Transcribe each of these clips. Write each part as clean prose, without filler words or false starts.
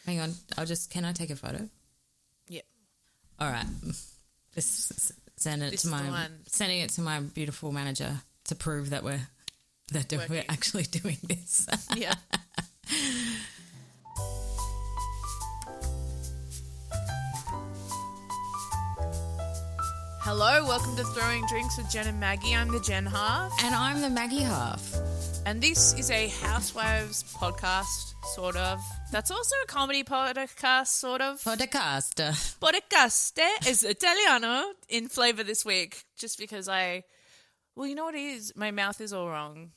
Hang on. Can I take a photo? Yeah. All right. Just sending it to my beautiful manager to prove that we're actually doing this. Yeah. Hello, welcome to Throwing Drinks with Jen and Maggie. I'm the Jen half. And I'm the Maggie half. And this is a housewives podcast, sort of. That's also a comedy podcast, sort of. Podcast is Italiano in flavour this week. Just because well, you know what it is? My mouth is all wrong.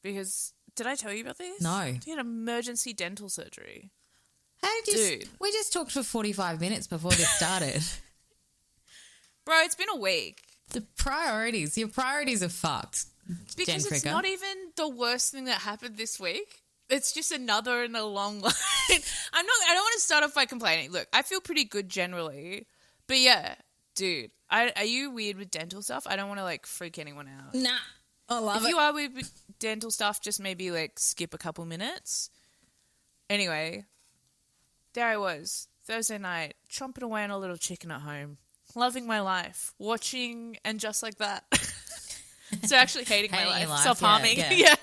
Because, did I tell you about this? No. I had emergency dental surgery. How did you... Dude. We just talked for 45 minutes before this started. Bro, it's been a week. Your priorities are fucked. Because it's not even the worst thing that happened this week. It's just another in a long line. I don't want to start off by complaining. Look, I feel pretty good generally. But yeah, dude, are you weird with dental stuff? I don't want to freak anyone out. Nah, I love it. If you are weird with dental stuff, just maybe skip a couple minutes. Anyway, there I was, Thursday night, chomping away on a little chicken at home. Loving my life, watching, and just like that. So actually hating my life, self-harming. Yeah.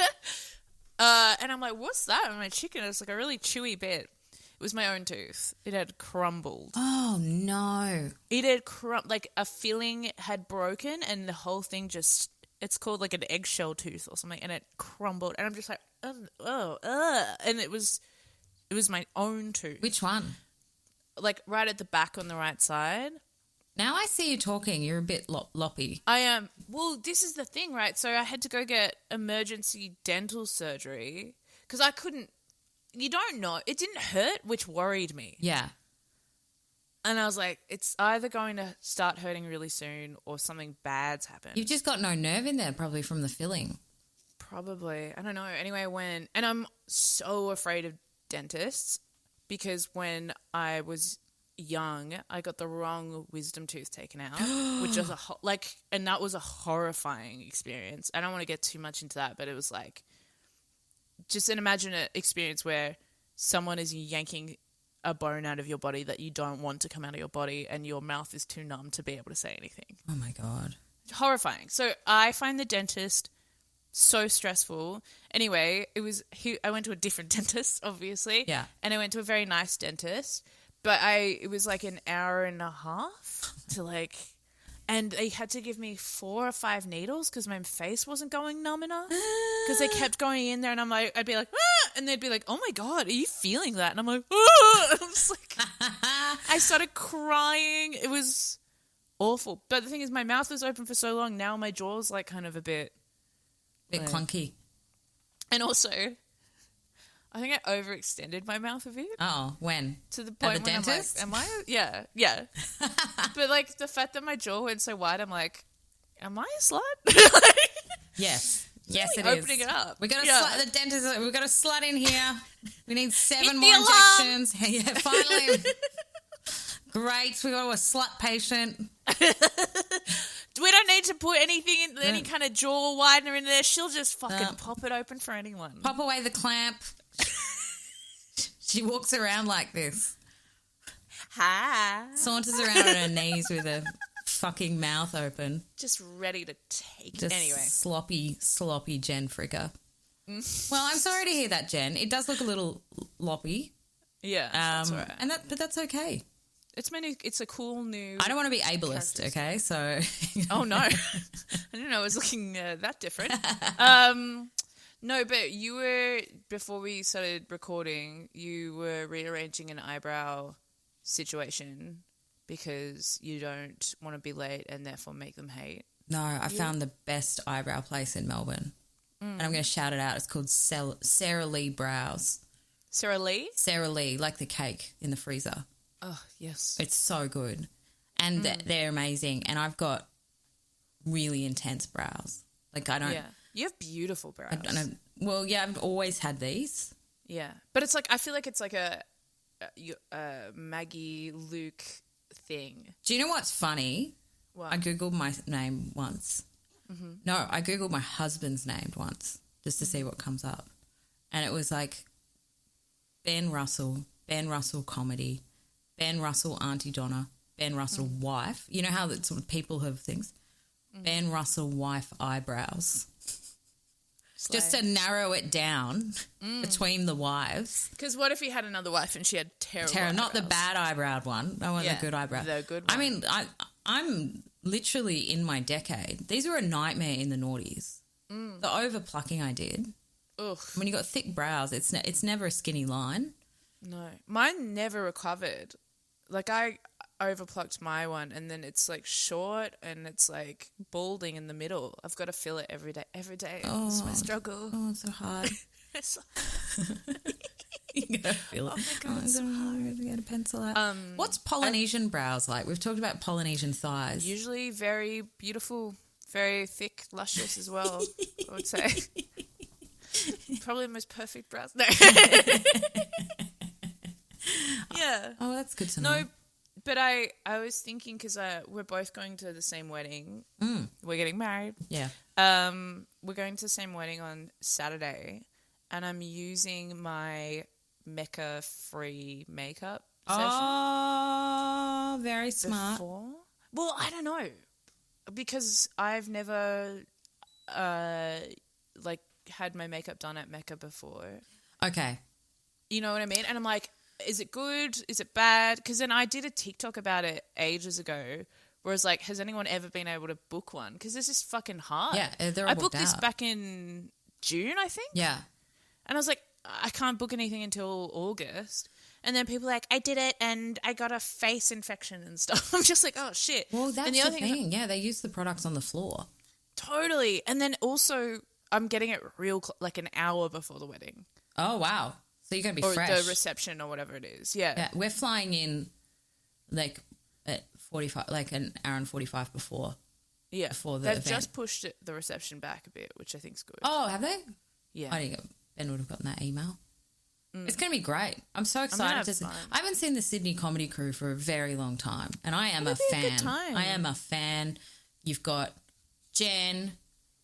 And I'm like, what's that? And my chicken is a really chewy bit. It was my own tooth. It had crumbled. Oh, no. It had a filling had broken and the whole thing just, it's called an eggshell tooth or something, and it crumbled. And I'm just like, and it was my own tooth. Which one? Right at the back on the right side. Now I see you talking. You're a bit loppy. I am. Well, this is the thing, right? So I had to go get emergency dental surgery because I couldn't. You don't know. It didn't hurt, which worried me. Yeah. And I was like, it's either going to start hurting really soon or something bad's happened. You've just got no nerve in there, probably from the filling. Probably. I don't know. Anyway, and I'm so afraid of dentists because when I was young, I got the wrong wisdom tooth taken out, which was and that was a horrifying experience. I don't want to get too much into that, but it was just imagine an experience where someone is yanking a bone out of your body that you don't want to come out of your body, and your mouth is too numb to be able to say anything. Oh my God. Horrifying. So I find the dentist so stressful. Anyway, I went to a different dentist, obviously. Yeah. And I went to a very nice dentist. But it was an hour and a half to and they had to give me 4 or 5 needles because my face wasn't going numb enough. Because they kept going in there, and I'd be like, ah! And they'd be like, oh my God, are you feeling that? And I'm like, ah! And I'm just I started crying. It was awful. But the thing is, my mouth was open for so long. Now my jaw's kind of a bit clunky. And also, I think I overextended my mouth a bit. Oh, when? To the point at the when dentist? I'm yeah. But the fact that my jaw went so wide, I'm like, am I a slut? Yes. Yes, really it is. Opening it up. We got the dentist. We got a slut in here. We need 7 more alarm. injections. Yeah, finally. Great. We got a slut patient. We don't need to put anything in, any kind of jaw widener in there. She'll just fucking pop it open for anyone. Pop away the clamp. She walks around like this. Hi. Saunters around on her knees with her fucking mouth open. Just ready to take Just it anyway. Sloppy Jen Fricker. Well, I'm sorry to hear that, Jen. It does look a little loppy. Yeah, that's all right. But that's okay. It's a cool new... I don't want to be ableist, okay? So... Oh, no. I didn't know it was looking that different. No, but you were, before we started recording, you were rearranging an eyebrow situation because you don't want to be late and therefore make them hate. No, I found the best eyebrow place in Melbourne. And I'm going to shout it out. It's called Sarah Lee Brows. Sarah Lee? Sarah Lee, like the cake in the freezer. Oh, yes. It's so good. And they're amazing. And I've got really intense brows. I don't... Yeah. You have beautiful brows. I don't, well, yeah, I've always had these. Yeah. But it's I feel like it's a Maggie, Luke thing. Do you know what's funny? What? I Googled my name once. Mm-hmm. No, I Googled my husband's name once just to see what comes up. And it was Ben Russell Ben Russell comedy, Ben Russell Auntie Donna, Ben Russell wife. You know how that sort of people have things? Ben Russell wife eyebrows. Slay. Just to narrow it down between the wives. Because what if he had another wife and she had terrible eyebrows? Not the bad eyebrowed one. I want the good eyebrow. The good one. I mean, I'm literally in my decade. These were a nightmare in the noughties. The over plucking I did. Ugh. When you got thick brows, it's never a skinny line. No. Mine never recovered. Like I overplucked my one and then it's like short and it's like balding in the middle. I've got to fill it every day. Oh, it's my struggle. Oh, it's so hard. You gotta feel it. Oh my God, it's so hard. Get a pencil out. What's Polynesian brows like? We've talked about Polynesian thighs. Usually very beautiful, very thick, luscious as well, I would say. Probably the most perfect brows. No. Yeah. Oh, that's good to know. No, but I was thinking because we're both going to the same wedding. We're getting married. Yeah. We're going to the same wedding on Saturday, and I'm using my Mecca free makeup session. Oh, very smart. Before. Well, I don't know because I've never like had my makeup done at Mecca before. Okay. You know what I mean? And I'm like, is it good? Is it bad? Because then I did a TikTok about it ages ago where I was like, has anyone ever been able to book one? Because this is fucking hard. Yeah, they're all I booked booked this out. back in June, I think. Yeah. And I was like, I can't book anything until August. And then people are like, I did it and I got a face infection and stuff. I'm just like, oh, shit. Well, that's and the other thing. Yeah, they use the products on the floor. Totally. And then also I'm getting it like an hour before the wedding. Oh, wow. So you're going to be or fresh. the reception or whatever it is. Yeah. Yeah, we're flying in like at 45, like an hour and 45 before. Yeah. Before the They've event. just pushed the reception back a bit, which I think is good. Oh, have they? Yeah. I didn't get, Ben would have gotten that email. It's going to be great. I'm so gonna excited have to see. fun. I haven't seen the Sydney Comedy Crew for a very long time, and I am It'll a be a fan. good time. I am a fan. You've got Jen.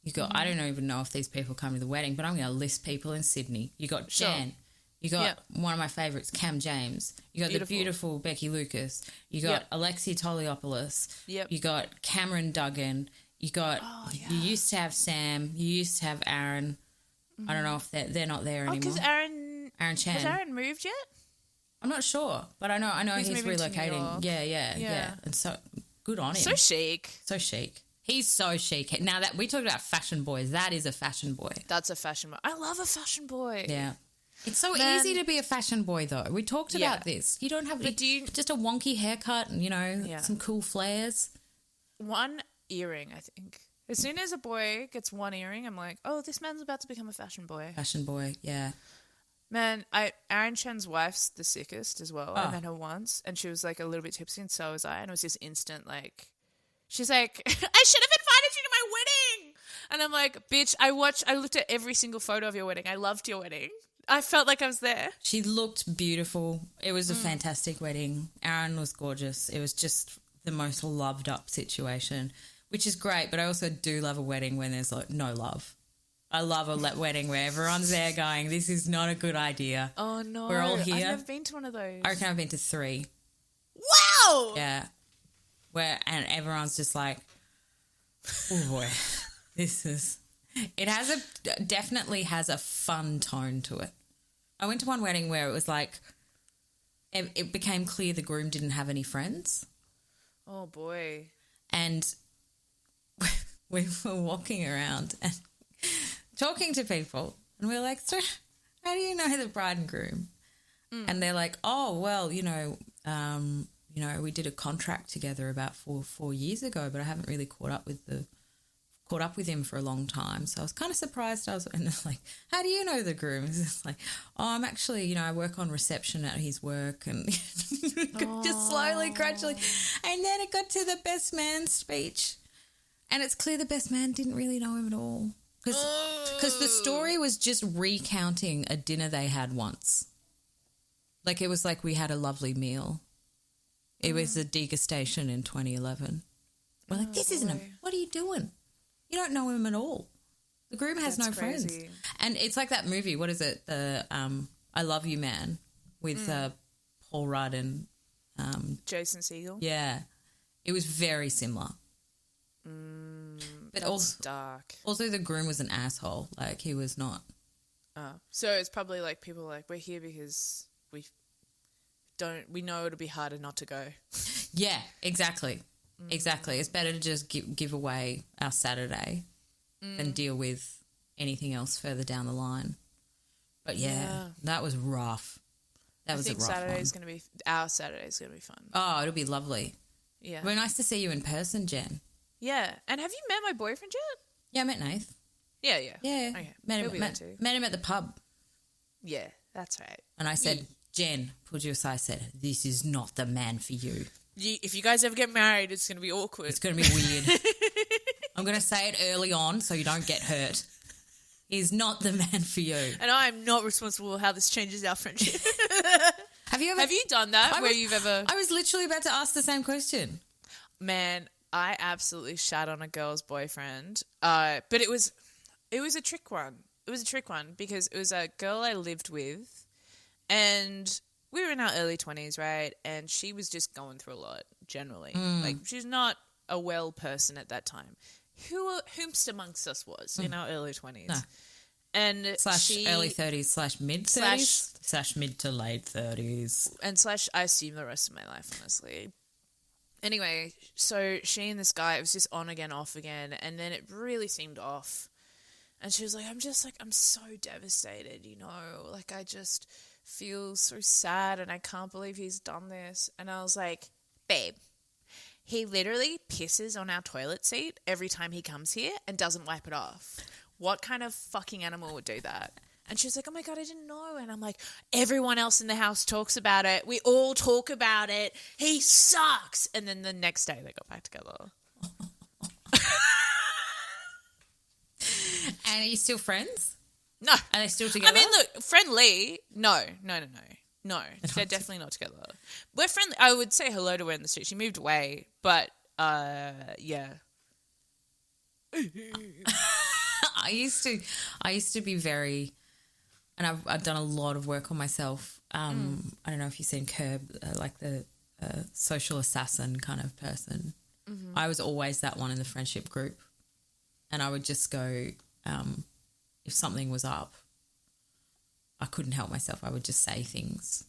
You got. I don't even know if these people come to the wedding, but I'm going to list people in Sydney. You got Sure. Jen. You got one of my favourites, Cam James. You got the beautiful Becky Lucas. You got Alexi Toliopoulos. Yep. You got Cameron Duggan. You got. You used to have Sam. You used to have Aaron. I don't know if they're not there anymore. because Aaron Chen. Has Aaron moved yet? I'm not sure, but I know he's moving to New relocating. York. Yeah. And so good on him. So chic. So chic. He's so chic. Now that we talked about fashion boys, that is a fashion boy. That's a fashion boy. I love a fashion boy. Yeah. It's so Man. easy to be a fashion boy, though. We talked about this. You don't have just a wonky haircut and, some cool flares. One earring, I think. As soon as a boy gets one earring, I'm like, oh, this man's about to become a fashion boy. Fashion boy, yeah. Man, Aaron Chen's wife's the sickest as well. I met her once and she was like a little bit tipsy and so was I. And it was this instant like, she's like, I should have invited you to my wedding. And I'm like, bitch, I looked at every single photo of your wedding. I loved your wedding. I felt like I was there. She looked beautiful. It was a fantastic wedding. Aaron was gorgeous. It was just the most loved up situation, which is great. But I also do love a wedding when there's like no love. I love a wedding where everyone's there going, this is not a good idea. Oh, no. We're all here. I've never been to one of those. I reckon I've been to 3. Wow! Yeah. And everyone's just like, oh boy, definitely has a fun tone to it. I went to one wedding where it was like, it became clear the groom didn't have any friends. Oh, boy. And we were walking around and talking to people and we were like, so how do you know the bride and groom? And they're like, oh, well, we did a contract together about four years ago, but I haven't really caught up with him for a long time. So I was kind of surprised. And they're like, how do you know the groom? It's like, oh, I'm actually, I work on reception at his work and just slowly, gradually. And then it got to the best man speech. And it's clear the best man didn't really know him at all. Because the story was just recounting a dinner they had once. Like it was like we had a lovely meal. It was a degustation in 2011. We're like, this isn't him. What are you doing? You don't know him at all. The groom has no friends. And it's like that movie, what is it? The I Love You Man with Paul Rudd and Jason Segel. yeah, it was very similar. But That's also, dark. also the groom was an asshole. Like he was not. Oh. So it's probably like people are like, we're here because we know it'll be harder not to go. Yeah, exactly. Exactly. It's better to just give away our Saturday than deal with anything else further down the line. But yeah. That was rough. That was a rough one. Our Saturday's going to be fun. Oh, it'll be lovely. Yeah. It'll be nice to see you in person, Jen. Yeah. And have you met my boyfriend yet? Yeah, I met Nath. Yeah. Yeah. Okay. Met him at the pub. Yeah, that's right. And I said, Jen, pulled you aside, said, this is not the man for you. If you guys ever get married, it's going to be awkward. It's going to be weird. I'm going to say it early on so you don't get hurt. He's not the man for you. And I'm not responsible for how this changes our friendship. Have you done that you've ever... I was literally about to ask the same question. Man, I absolutely shat on a girl's boyfriend. But it was a trick one. It was a trick one because it was a girl I lived with and we were in our early 20s, right? And she was just going through a lot generally. Like she's not a well person at that time. Whomst amongst us was in our early 20s. No. And early 30s / mid 30s / mid to late 30s. And / I assume the rest of my life, honestly. Anyway, so she and this guy, it was just on again, off again. And then it really seemed off. And she was like, I'm so devastated, you know. Like, I just feel so sad and I can't believe he's done this. And I was like, babe, he literally pisses on our toilet seat every time he comes here and doesn't wipe it off. What kind of fucking animal would do that? And she was like, oh my God, I didn't know. And I'm like, everyone else in the house talks about it. We all talk about it. He sucks. And then the next day they got back together. And are you still friends? No. Are they still together? I mean, look, friendly. No. They're definitely not together. We're friendly. I would say hello to her in the street. She moved away, but yeah. I used to be very, and I've done a lot of work on myself. I don't know if you've seen Curb, like the social assassin kind of person. Mm-hmm. I was always that one in the friendship group, and I would just go, if something was up, I couldn't help myself. I would just say things,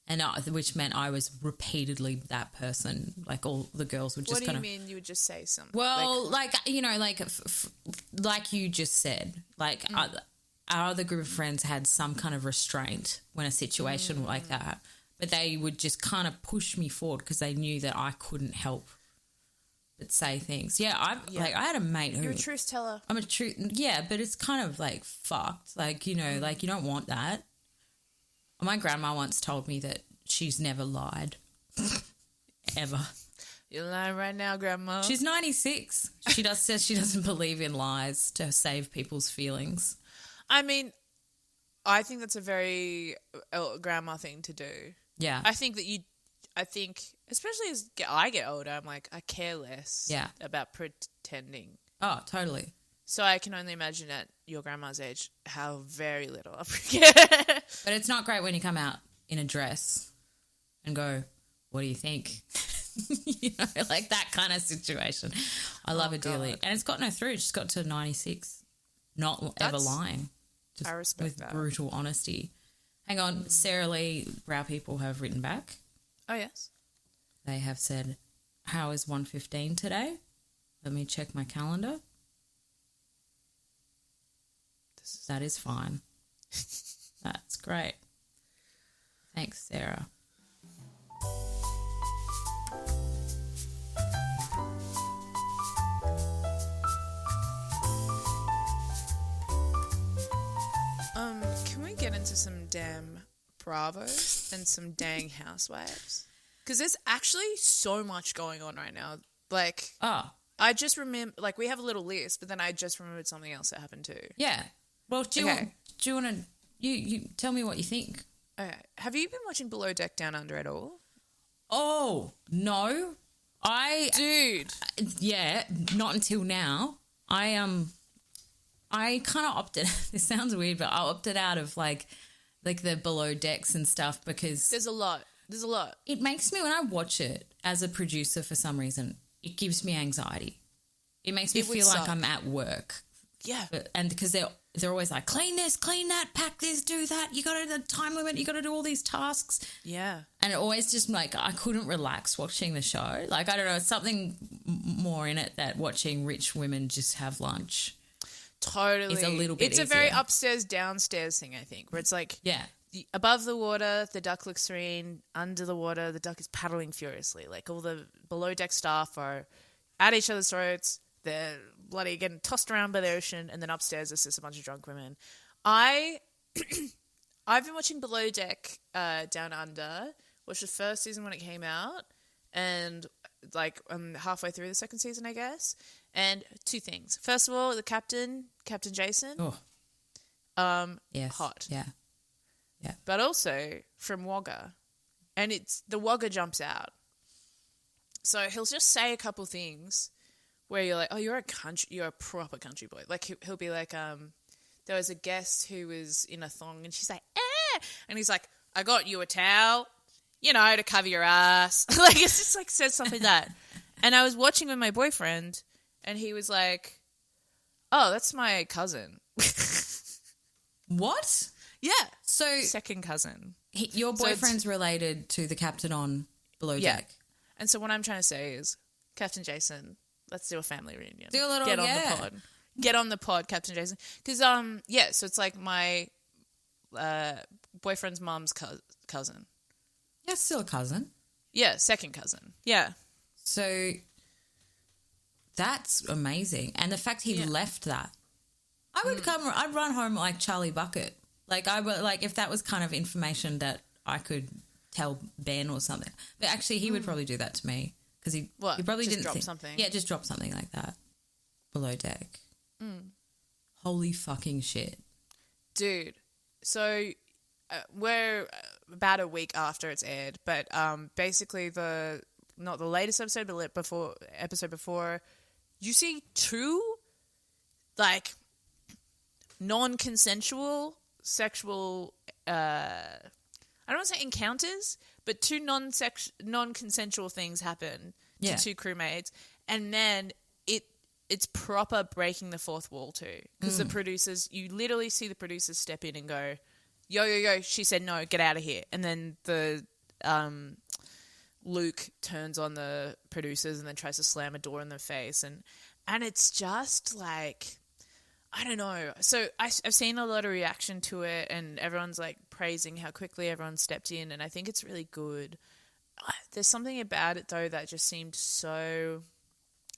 and which meant I was repeatedly that person. Like all the girls would just. What do you mean? You would just say something? Well, like you know, like like you just said, like our other group of friends had some kind of restraint when a situation like that, but they would just kind of push me forward because they knew that I couldn't help but say things. Yeah, like I had a mate who... You're a truth teller. I'm a truth... Yeah, but it's kind of like fucked. Like, you know, like you don't want that. My grandma once told me that she's never lied. Ever. You're lying right now, Grandma. She's 96. She says she doesn't believe in lies to save people's feelings. I mean, I think that's a very grandma thing to do. Yeah. I think, especially as I get older, I'm like, I care less about pretending. Oh, totally. So I can only imagine at your grandma's age how very little I forget. But it's not great when you come out in a dress and go, what do you think? You know, like that kind of situation. I love it dearly. And it's gotten her through. She's got to 96. Not ever lying. Just I respect with that. Brutal honesty. Hang on. Sarah Lee, Brow People have written back. Oh, yes. They have said, how is 1:15 today? Let me check my calendar. That is fine. That's great. Thanks, Sarah. Can we get into some damn Bravos and some dang housewives? Because there's actually so much going on right now. Like, I just remember, like, we have a little list, but then I just remembered something else that happened too. Yeah. Well, do you want to, you tell me what you think. Okay. Have you been watching Below Deck Down Under at all? Oh, no. Dude. Yeah, not until now. I kind of opted, this sounds weird, but I opted out of like the Below Decks and stuff because... There's a lot. There's a lot. It makes me, when I watch it as a producer for some reason, it gives me anxiety. It makes me feel like I'm at work. Yeah. And because they're always like, clean this, clean that, pack this, do that. You got a time limit. You got to do all these tasks. Yeah. And it always just like, I couldn't relax watching the show. Like, I don't know, it's something more in it that watching rich women just have lunch. Totally. It's a little bit It's easier. a very upstairs, downstairs thing, I think, where it's like above the water, the duck looks serene. Under the water, the duck is paddling furiously. Like all the below deck staff are at each other's throats. They're bloody getting tossed around by the ocean. And then upstairs, there's just a bunch of drunk women. I've been watching Below Deck Down Under. Watched the first season when it came out. And like I'm halfway through the second season, I guess. And two things. First of all, the Captain Jason. Oh. Yes. Hot. Yeah. Yeah. But also from Wagga. And the Wagga jumps out. So he'll just say a couple things where you're like, oh, you're a proper country boy. Like he'll be like, there was a guest who was in a thong and she's like, eh. And he's like, I got you a towel, to cover your ass. Like it's just like says something like that. And I was watching with my boyfriend and he was like, oh, that's my cousin. What? Yeah. So second cousin. Your boyfriend's related to the captain on Below Deck. And so what I'm trying to say is, Captain Jason, let's do a family reunion. Do a little, Get on the pod. Get on the pod, Captain Jason. Because, so it's like my boyfriend's mom's cousin. Yeah, still a cousin. Yeah, second cousin. Yeah. So that's amazing. And the fact he left that. I'd run home like Charlie Bucket. Like if that was kind of information that I could tell Ben or something. But actually he would probably do that to me because he probably just didn't drop think, something. Yeah, just drop something like that. Below Deck. Holy fucking shit. Dude. So we're about a week after it's aired, but basically not the latest episode, but episode before, you see two like non-consensual sexual I don't want to say encounters, but two non-consensual things happen to two crewmates, and then it's proper breaking the fourth wall too, because the producers, you literally see the producers step in and go, yo, she said no, get out of here, and then the Luke turns on the producers and then tries to slam a door in their face, and it's just like, I don't know. So I've seen a lot of reaction to it and everyone's like praising how quickly everyone stepped in, and I think it's really good. There's something about it though that just seemed so...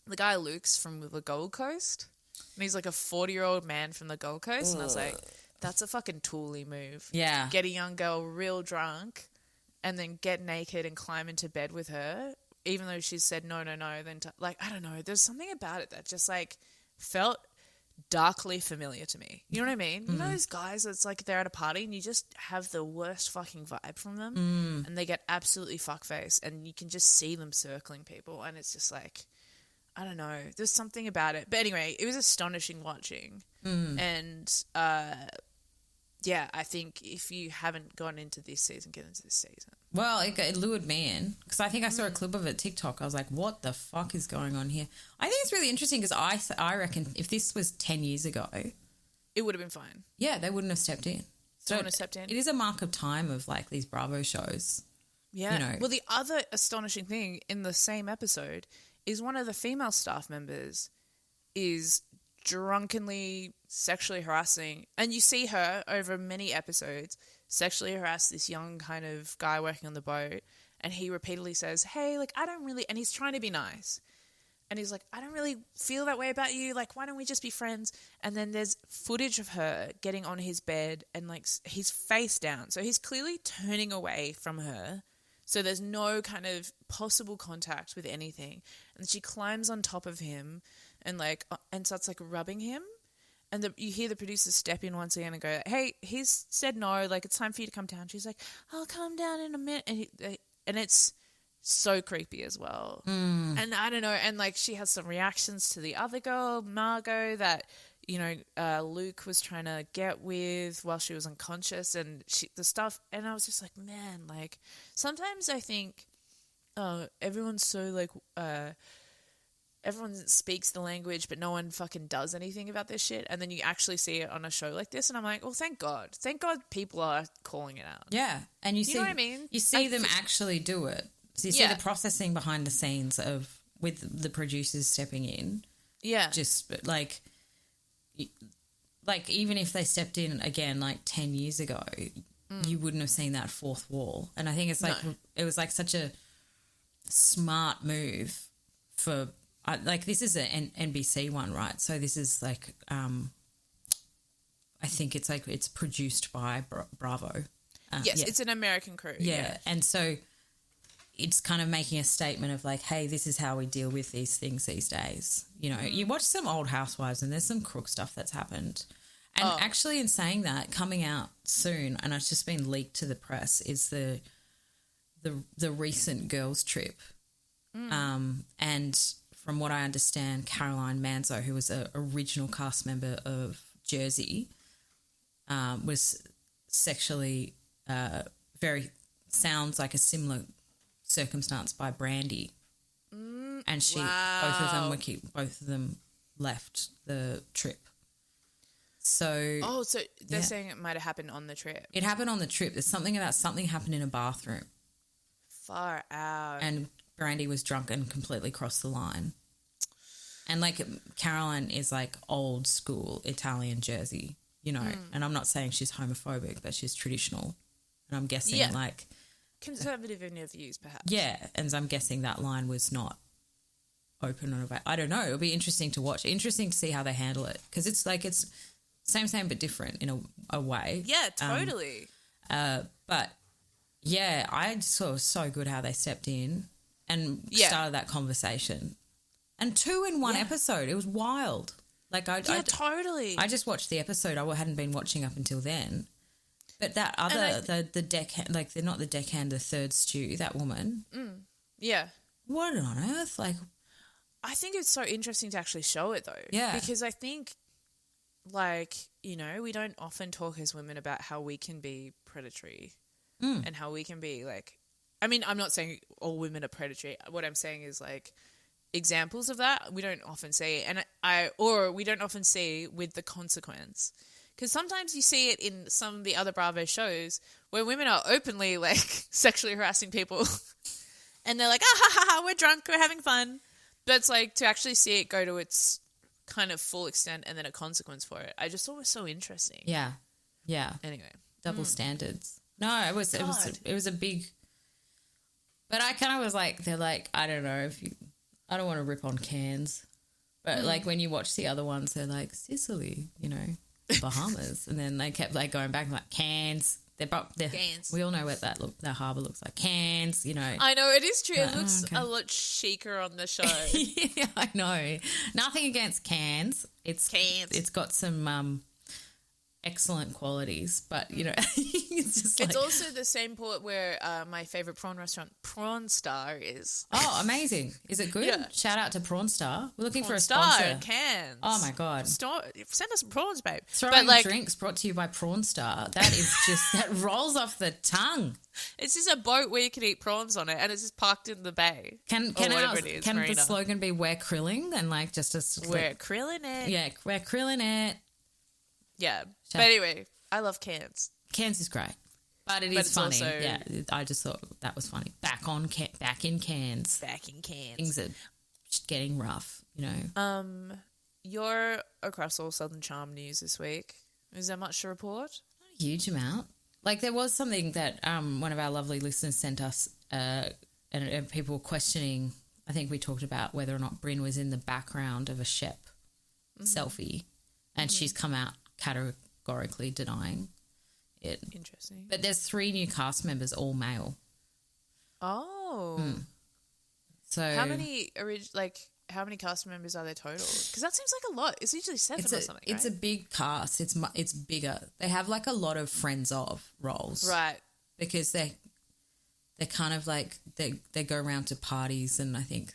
The guy Luke's from the Gold Coast, and he's like a 40-year-old man from the Gold Coast, and I was like, that's a fucking tooly move. Yeah. Get a young girl real drunk and then get naked and climb into bed with her, even though she's said no, then I don't know. There's something about it that just like felt darkly familiar to me. You know what I mean? You know those guys that's like they're at a party and you just have the worst fucking vibe from them and they get absolutely fuckface and you can just see them circling people and it's just like, I don't know. There's something about it. But anyway, it was astonishing watching. And I think if you haven't gone into this season, get into this season. Well, it lured me in because I think I saw a clip of it TikTok. I was like, what the fuck is going on here? I think it's really interesting because I reckon if this was 10 years ago... It would have been fine. Yeah, they wouldn't have stepped in. So wouldn't have stepped in. It is a mark of time of like these Bravo shows. Yeah. You know. Well, the other astonishing thing in the same episode is one of the female staff members is drunkenly sexually harassing, and you see her over many episodes sexually harass this young kind of guy working on the boat, and he repeatedly says, hey, like, I don't really, and he's trying to be nice, and he's like, I don't really feel that way about you, like, why don't we just be friends? And then there's footage of her getting on his bed and like he's face down, so he's clearly turning away from her, so there's no kind of possible contact with anything, and she climbs on top of him and like and starts like rubbing him. And you hear the producers step in once again and go, hey, he's said no, like, it's time for you to come down. She's like, I'll come down in a minute. And it's so creepy as well. And I don't know. And, like, she has some reactions to the other girl, Margot, that Luke was trying to get with while she was unconscious, and the stuff. And I was just like, man, like sometimes I think everyone's so like everyone speaks the language, but no one fucking does anything about this shit. And then you actually see it on a show like this, and I'm like, well, thank God people are calling it out. Yeah, and you see know what I mean? You see them actually do it. So you see the processing behind the scenes with the producers stepping in. Yeah, just like even if they stepped in again like 10 years ago, you wouldn't have seen that fourth wall. And I think it's like it was like such a smart move for like this is an NBC one, right? So this is like I think it's like it's produced by Bravo. Yes, it's an American crew. Yeah, and so it's kind of making a statement of like, hey, this is how we deal with these things these days. You know, you watch some old Housewives and there's some crook stuff that's happened. And actually in saying that, coming out soon, and it's just been leaked to the press, is the recent girls' trip. And from what I understand, Caroline Manzo, who was an original cast member of Jersey, was sexually sounds like a similar circumstance by Brandy, and both of them left the trip. So so they're saying it might have happened on the trip. It happened on the trip. There's something happened in a bathroom. Far out. And Brandy was drunk and completely crossed the line. And like Caroline is like old school Italian Jersey, you know. And I'm not saying she's homophobic, but she's traditional. And I'm guessing like conservative in her views, perhaps. Yeah, and I'm guessing that line was not open or about. I don't know. It'll be interesting to watch. Interesting to see how they handle it, because it's like it's same but different in a way. Yeah, totally. But yeah, I saw it was so good how they stepped in and started that conversation. And 2 in 1 episode. It was wild. Like totally. I just watched the episode. I hadn't been watching up until then. But that other the deckhand, like they're not the deckhand, the third stew, that woman. Yeah. What on earth? Like, I think it's so interesting to actually show it though. Yeah. Because I think, like, you know, we don't often talk as women about how we can be predatory and how we can be like, I mean, I'm not saying all women are predatory. What I'm saying is like examples of that we don't often see, and we don't often see with the consequence. Because sometimes you see it in some of the other Bravo shows where women are openly like sexually harassing people and they're like, we're drunk, we're having fun. But it's like to actually see it go to its kind of full extent and then a consequence for it. I just thought it was so interesting. Yeah. Yeah. Anyway. Double standards. No, it was a big, but I kind of was like, they're like, I don't know I don't want to rip on cans, but like when you watch the other ones, they're like Sicily, you know, Bahamas, and then they kept like going back like cans. They're cans. We all know what that harbour looks like. Cans, you know. I know, it is true. It looks a lot chicer on the show. Yeah, I know. Nothing against cans. It's cans. It's got some excellent qualities, but you know, it's just like, it's also the same port where my favourite prawn restaurant, Prawn Star, is. Oh, amazing! Is it good? Yeah. Shout out to Prawn Star. We're looking for a sponsor. Star cans. Oh my god! Send us some prawns, babe. Throwing drinks brought to you by Prawn Star. That is just that rolls off the tongue. It's just a boat where you can eat prawns on it, and it's just parked in the bay. Can the slogan be "We're krilling" and like just a we're krilling it? Yeah, we're krilling it. Yeah, but anyway, I love cans. Cans is great, but it is funny. Also, yeah, I just thought that was funny. Back in cans. Back in cans. Things are getting rough, you know. You're across all Southern Charm news this week. Is there much to report? Not a huge amount. Like there was something that one of our lovely listeners sent us, and people were questioning. I think we talked about whether or not Brynn was in the background of a Shep selfie, and she's come out categorically denying it. Interesting. But there's 3 new cast members, all male. Oh. So how many cast members are there total? Because that seems like a lot. It's usually 7 or something. It's a big cast. It's bigger. They have like a lot of friends of roles, right? Because they're kind of like they go around to parties, and I think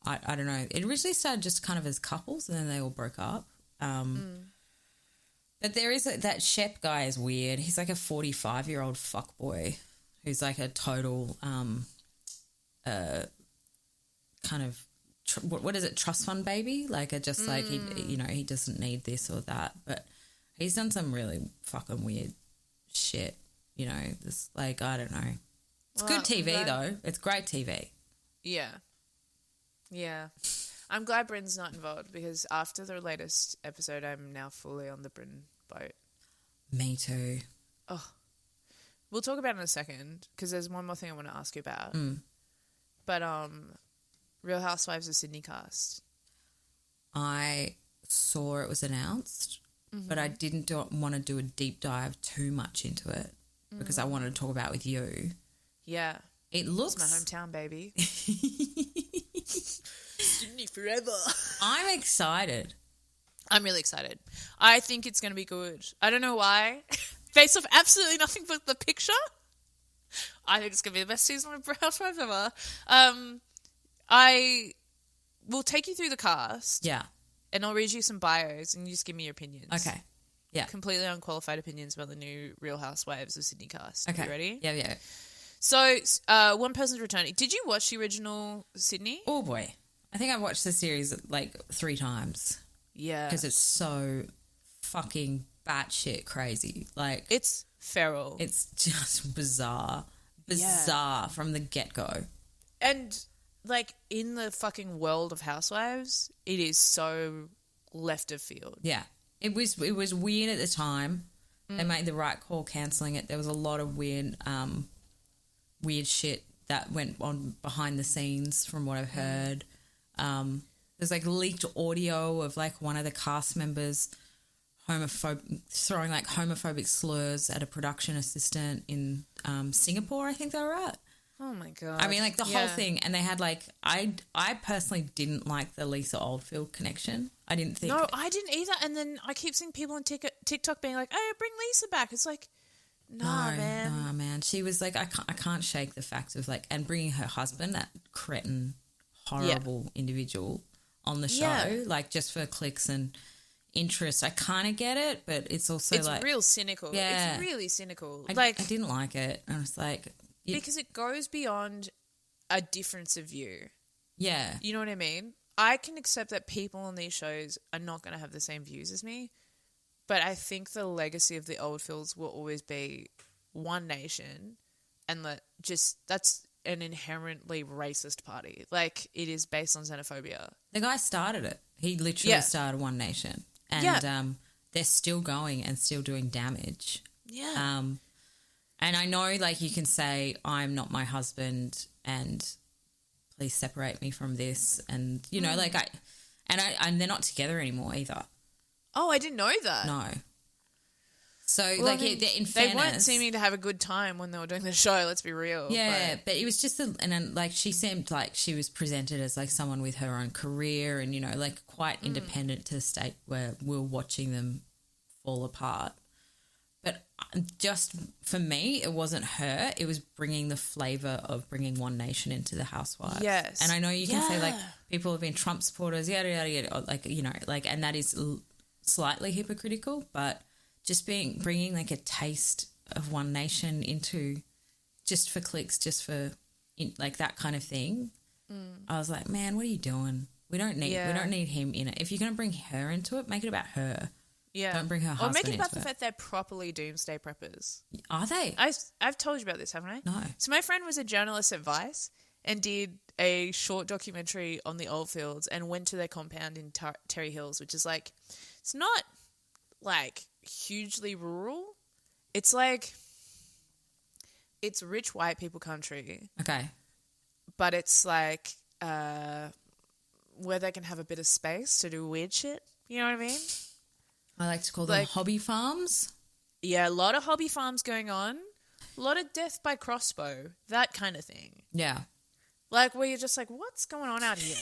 I don't know. It originally started just kind of as couples, and then they all broke up. But there is that Shep guy is weird. He's like a 45-year-old fuckboy who's like a total kind of what is it, trust fund baby? Like a just like he doesn't need this or that, but he's done some really fucking weird shit. This like I don't know. It's good TV though. It's great TV. Yeah. I'm glad Bryn's not involved because after the latest episode, I'm now fully on the Bryn boat. Me too. Oh, we'll talk about it in a second because there's one more thing I want to ask you about. But Real Housewives of Sydney cast. I saw it was announced, but I didn't want to do a deep dive too much into it because I wanted to talk about it with you. Yeah. It looks... It's my hometown, baby. Sydney forever. I'm excited. I'm really excited. I think it's going to be good. I don't know why. Based off absolutely nothing but the picture, I think it's going to be the best season of Real Housewives ever. I will take you through the cast. Yeah. And I'll read you some bios and you just give me your opinions. Okay. Yeah. Completely unqualified opinions about the new Real Housewives of Sydney cast. Okay. You ready? Yeah. So, one person's returning. Did you watch the original Sydney? Oh, boy. I think I've watched the series like 3 times. Yeah. Because it's so fucking batshit crazy. Like... It's feral. It's just bizarre. Bizarre from the get-go. And... like, in the fucking world of Housewives, it is so left of field. Yeah. It was weird at the time. They made the right call cancelling it. There was a lot of weird shit that went on behind the scenes from what I've heard. There's, like, leaked audio of, like, one of the cast members throwing, like, homophobic slurs at a production assistant in Singapore, I think they were at. Oh, my God. I mean, like, the whole thing. And they had, like, I personally didn't like the Lisa Oldfield connection. I didn't think... No, I didn't either. And then I keep seeing people on TikTok being like, hey, bring Lisa back. It's like, nah, man. She was like, I can't shake the fact of, like, and bringing her husband, that cretin, horrible individual, on the show, like, just for clicks and interest. I kind of get it, but it's also, it's like... real cynical. Yeah. It's really cynical. I didn't like it. I was like... Because it goes beyond a difference of view. Yeah. You know what I mean? I can accept that people on these shows are not going to have the same views as me, but I think the legacy of the Oldfields will always be one nation, and that's an inherently racist party. Like, it is based on xenophobia. The guy started it. He literally started One Nation. And they're still going and still doing damage. Yeah. And I know, like, you can say, I'm not my husband and please separate me from this. And, you know, like, and they're not together anymore either. Oh, I didn't know that. No. So, well, like, I mean, in fairness... They weren't seeming to have a good time when they were doing the show, let's be real. Yeah, but it was just... and then, like, she seemed like she was presented as, like, someone with her own career and, you know, like, quite independent to the state where we were watching them fall apart. But just for me, it wasn't her. It was bringing the flavour of bringing One Nation into the Housewives. Yes. And I know you can say, like, people have been Trump supporters, yada, yada, yada, like, you know, like, and that is slightly hypocritical, but just bringing, like, a taste of One Nation into just for clicks, just for, like, that kind of thing, I was like, man, what are you doing? We don't need him in it. If you're going to bring her into it, make it about her. Yeah. Don't bring her husband into it. Or make it about the fact they're properly doomsday preppers. Are they? I've told you about this, haven't I? No. So my friend was a journalist at Vice and did a short documentary on the Oldfields and went to their compound in Terry Hills, which is like, it's not like hugely rural. It's like, it's rich white people country. Okay. But it's like where they can have a bit of space to do weird shit. You know what I mean? I like to call them hobby farms. Yeah, a lot of hobby farms going on. A lot of death by crossbow, that kind of thing. Yeah. Like, where you're just like, what's going on out here?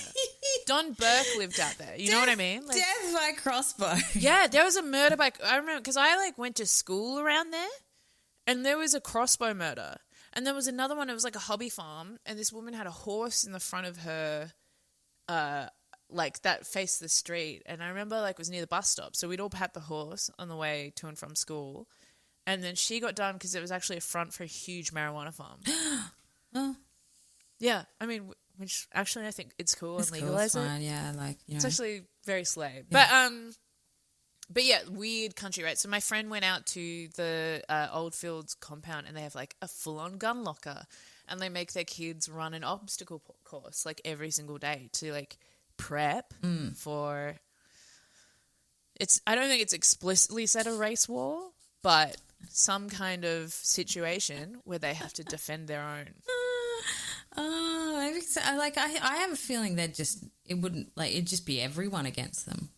Don Burke lived out there. You know what I mean? Like, death by crossbow. Yeah, there was a murder by... I remember, because I, like, went to school around there, and there was a crossbow murder. And there was another one, it was like a hobby farm, and this woman had a horse in the front of her like that faced the street, and I remember like it was near the bus stop, so we'd all pat the horse on the way to and from school, and then she got done because it was actually a front for a huge marijuana farm. Oh, Yeah, I mean, which actually I think it's cool it's and cool, legalize it's fine, yeah, like, you know. It's actually very slay. Yeah. But yeah, weird country, right? So my friend went out to the Oldfields compound, and they have like a full-on gun locker, and they make their kids run an obstacle course like every single day to like prep for. I don't think it's explicitly said a race war, but some kind of situation where they have to defend their own. Maybe so. I have a feeling it'd just be everyone against them.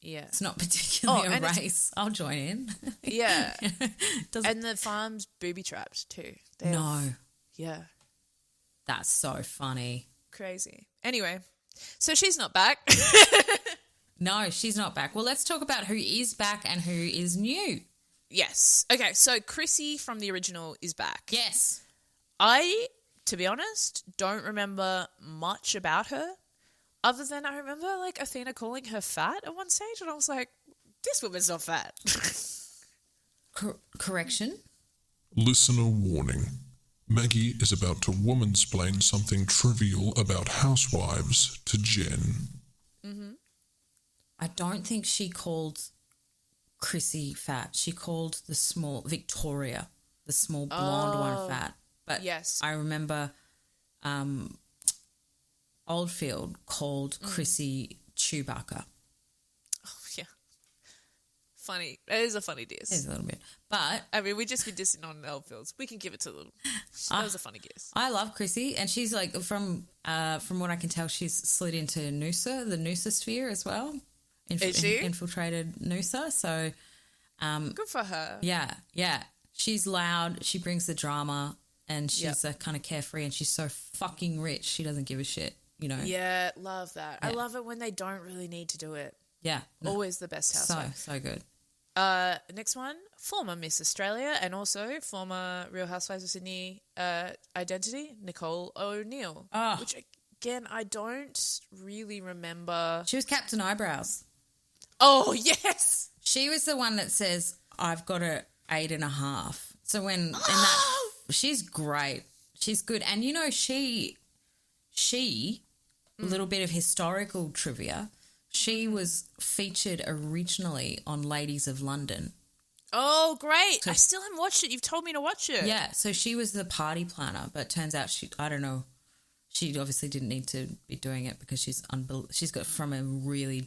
Yeah. It's not particularly a race. I'll join in. Yeah. And the farm's booby-trapped too. Yeah. That's so funny. Crazy. Anyway, so she's not back. No, she's not back. Well, let's talk about who is back and who is new. Yes. Okay, so Chrissy from the original is back. Yes. I, to be honest, don't remember much about her. Other than I remember, like, Athena calling her fat at one stage, and I was like, this woman's not fat. Correction? Listener warning. Maggie is about to womansplain something trivial about housewives to Jen. Mm-hmm. I don't think she called Chrissy fat. She called the small Victoria, the small blonde one, fat. But yes. I remember Oldfield called Chrissy Chewbacca. Oh, yeah. Funny. It is a funny diss. It is a little bit. But I mean, we'd just be dissing on Oldfields. We can give it to them. That was a funny diss. I love Chrissy, and she's like, from what I can tell, she's slid into Noosa, the Noosa sphere as well. Is she? Infiltrated Noosa. So good for her. Yeah. She's loud. She brings the drama, and she's kind of carefree, and she's so fucking rich. She doesn't give a shit, you know. Yeah, love that. Yeah. I love it when they don't really need to do it. Yeah. Always the best housewife. So good. Next one, former Miss Australia and also former Real Housewives of Sydney identity, Nicole O'Neill. Oh. Which, again, I don't really remember. She was Captain Eyebrows. Oh, yes! She was the one that says, I've got a 8.5. So she's great. She's good. And, you know, she a little bit of historical trivia, she was featured originally on Ladies of London. Oh, great. I still haven't watched it. You've told me to watch it. Yeah, so she was the party planner, but it turns out she obviously didn't need to be doing it because she's got from a really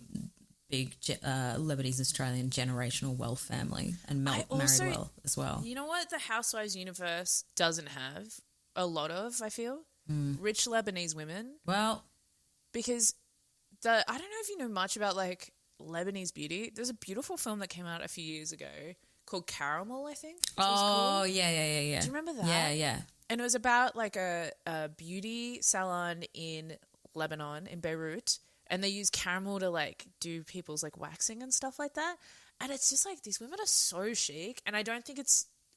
big Lebanese Australian generational wealth family and married well as well. You know what the Housewives universe doesn't have a lot of, I feel? Rich Lebanese women. Well, because I don't know if you know much about like Lebanese beauty. There's a beautiful film that came out a few years ago called Caramel, I think. Oh, yeah. Do you remember that? Yeah. And it was about like a beauty salon in Lebanon, in Beirut, and they use caramel to like do people's like waxing and stuff like that. And it's just like these women are so chic, and I don't think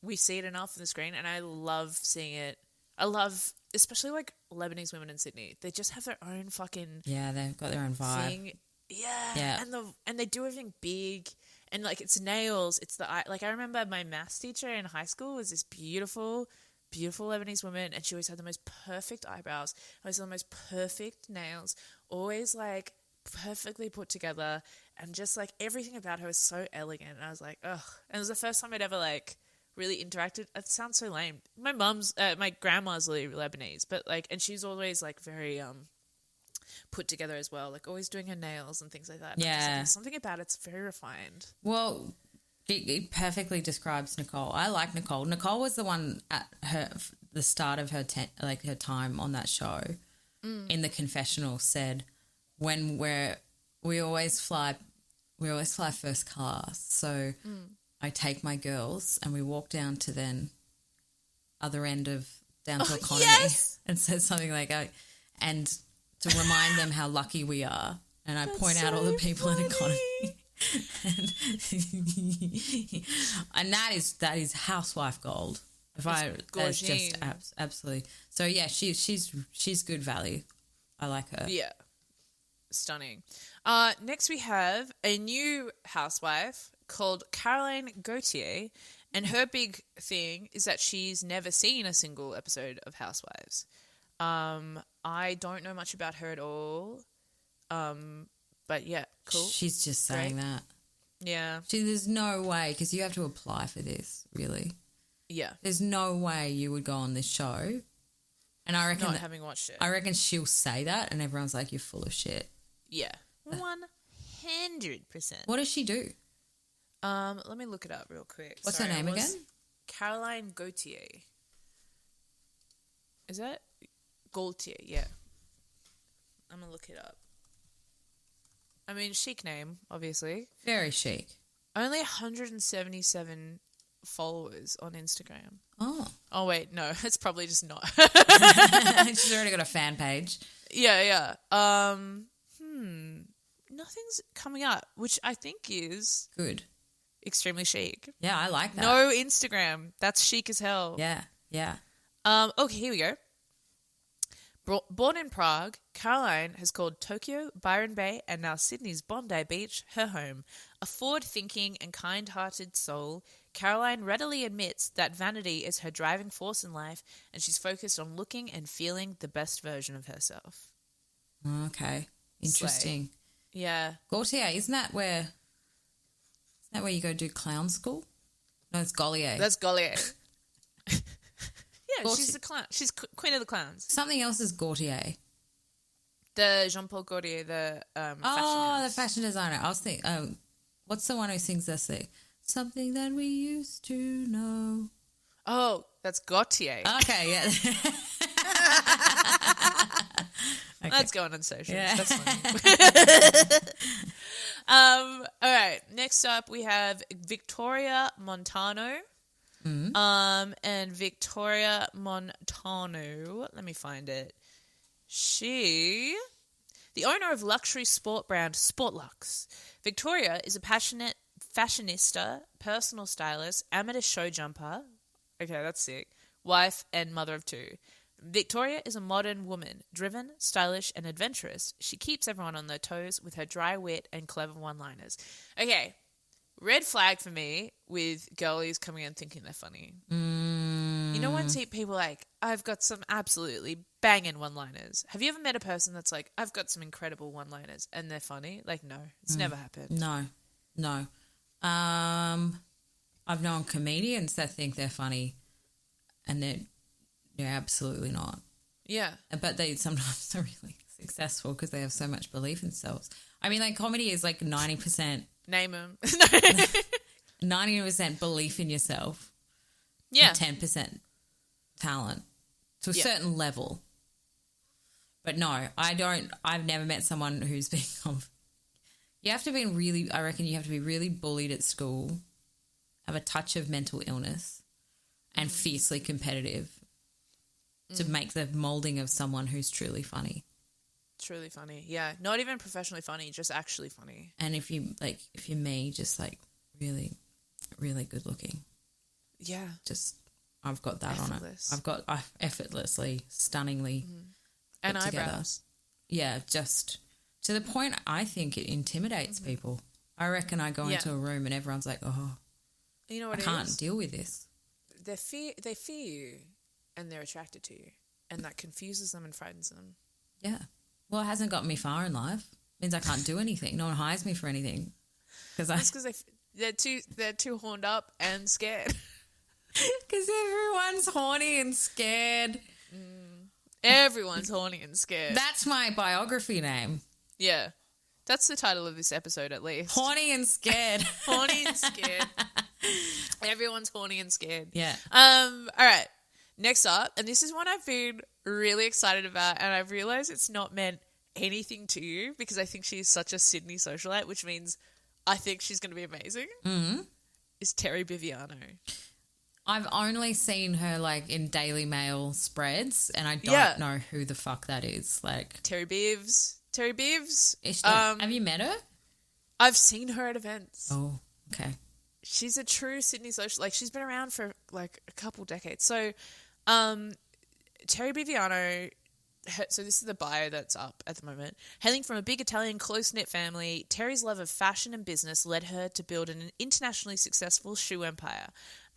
we see it enough on the screen, and I love seeing it. I love, especially like Lebanese women in Sydney. They just have their own fucking they've got their own vibe. thing. Yeah. And they do everything big, and like it's nails, it's the eye. Like I remember my maths teacher in high school was this beautiful Lebanese woman, and she always had the most perfect eyebrows, always had the most perfect nails, always like perfectly put together, and just like everything about her was so elegant. And I was like, ugh. And it was the first time I'd ever like really interacted. It sounds so lame. My grandma's Lebanese, but like, and she's always like very put together as well, like always doing her nails and things like that. Yeah, there's something about it's very refined. Well, it perfectly describes Nicole. I like Nicole. Nicole was the one at the start of her her time on that show. In the confessional, said when we always fly first class. So I take my girls and we walk down to then other end of down to economy, and says something like, and to remind them how lucky we are. And I point out all the people in economy. and that is housewife gold. That's just absolutely. So yeah, she's good value. I like her. Yeah. Stunning. Next we have a new housewife called Caroline Gautier, and her big thing is that she's never seen a single episode of Housewives. I don't know much about her at all. But yeah, cool. She's just saying Great. that. Yeah. There's no way, because you have to apply for this, really. Yeah. There's no way you would go on this show. And I reckon Not having watched it. I reckon she'll say that and everyone's like, you're full of shit. Yeah. 100%. What does she do? Let me look it up real quick. What's her name again? Caroline Gautier. Is that Gautier? Yeah. I'm gonna look it up. I mean, chic name, obviously. Very chic. Only 177 followers on Instagram. Oh. Oh wait, no, it's probably just not. She's already got a fan page. Yeah. Nothing's coming up, which I think is Good. extremely chic. Yeah, I like that. No Instagram. That's chic as hell. Yeah. Okay, here we go. Born in Prague, Caroline has called Tokyo, Byron Bay, and now Sydney's Bondi Beach her home. A forward-thinking and kind-hearted soul, Caroline readily admits that vanity is her driving force in life, and she's focused on looking and feeling the best version of herself. Okay. Interesting. Yeah. Gautier, isn't that where you go do clown school? No, it's Gaulier. That's Gaulier. Yeah, Gautier. she's the clown. She's queen of the clowns. Something else is Gautier. The Jean-Paul Gaultier, the fashion the house. fashion designer. I was thinking, what's the one who sings this thing? Something that we used to know. Oh, that's Gautier. Okay, yeah. Okay. Let's go on socials. Yeah. That's funny. All right. Next up, we have Victoria Montano. And Victoria Montano. Let me find it. She, the owner of luxury sport brand Sportlux. Victoria is a passionate fashionista, personal stylist, amateur show jumper. Okay, that's sick. Wife and mother of two. Victoria is a modern woman, driven, stylish, and adventurous. She keeps everyone on their toes with her dry wit and clever one-liners. Okay, red flag for me with girlies coming in thinking they're funny. You know when people like, I've got some absolutely banging one-liners. Have you ever met a person that's like, I've got some incredible one-liners and they're funny? Like, no, it's never happened. No. I've known comedians that think they're funny and they're absolutely not. Yeah. But they sometimes are really successful because they have so much belief in themselves. I mean, like, comedy is like 90%. Name them. 90% belief in yourself. Yeah. And 10% talent to a certain level. But no, I've never met someone who's been, you have to be I reckon you have to be really bullied at school, have a touch of mental illness, and fiercely competitive to make the molding of someone who's truly funny. Truly funny. Yeah. Not even professionally funny, just actually funny. And if you're me, just like really, really good looking. Yeah. Just, I've got that Effortless. on it. I've got effortlessly, stunningly And put together. eyebrows. Yeah, just to the point I think it intimidates people. I reckon I go into a room and everyone's like, oh, You know what I can't deal with this. They fear you and they're attracted to you. And that confuses them and frightens them. Yeah. Well, it hasn't got me far in life. It means I can't do anything. No one hires me for anything. That's because they're too horned up and scared. Because everyone's horny and scared. Everyone's horny and scared. That's my biography name. Yeah. That's the title of this episode, at least. Horny and scared. Horny and scared. Everyone's horny and scared. Yeah. All right. Next up, and this is one I've been really excited about, and I've realized it's not meant anything to you because I think she's such a Sydney socialite, which means I think she's going to be amazing. Is Terry Biviano. I've only seen her like in Daily Mail spreads, and I don't know who the fuck that is. Like Terry Bivs. Have you met her? I've seen her at events. Oh, okay. She's a true Sydney social. Like, she's been around for like a couple decades. So, Terry Biviano so this is the bio that's up at the moment. Hailing from a big Italian close-knit family, Terry's love of fashion and business led her to build an internationally successful shoe empire.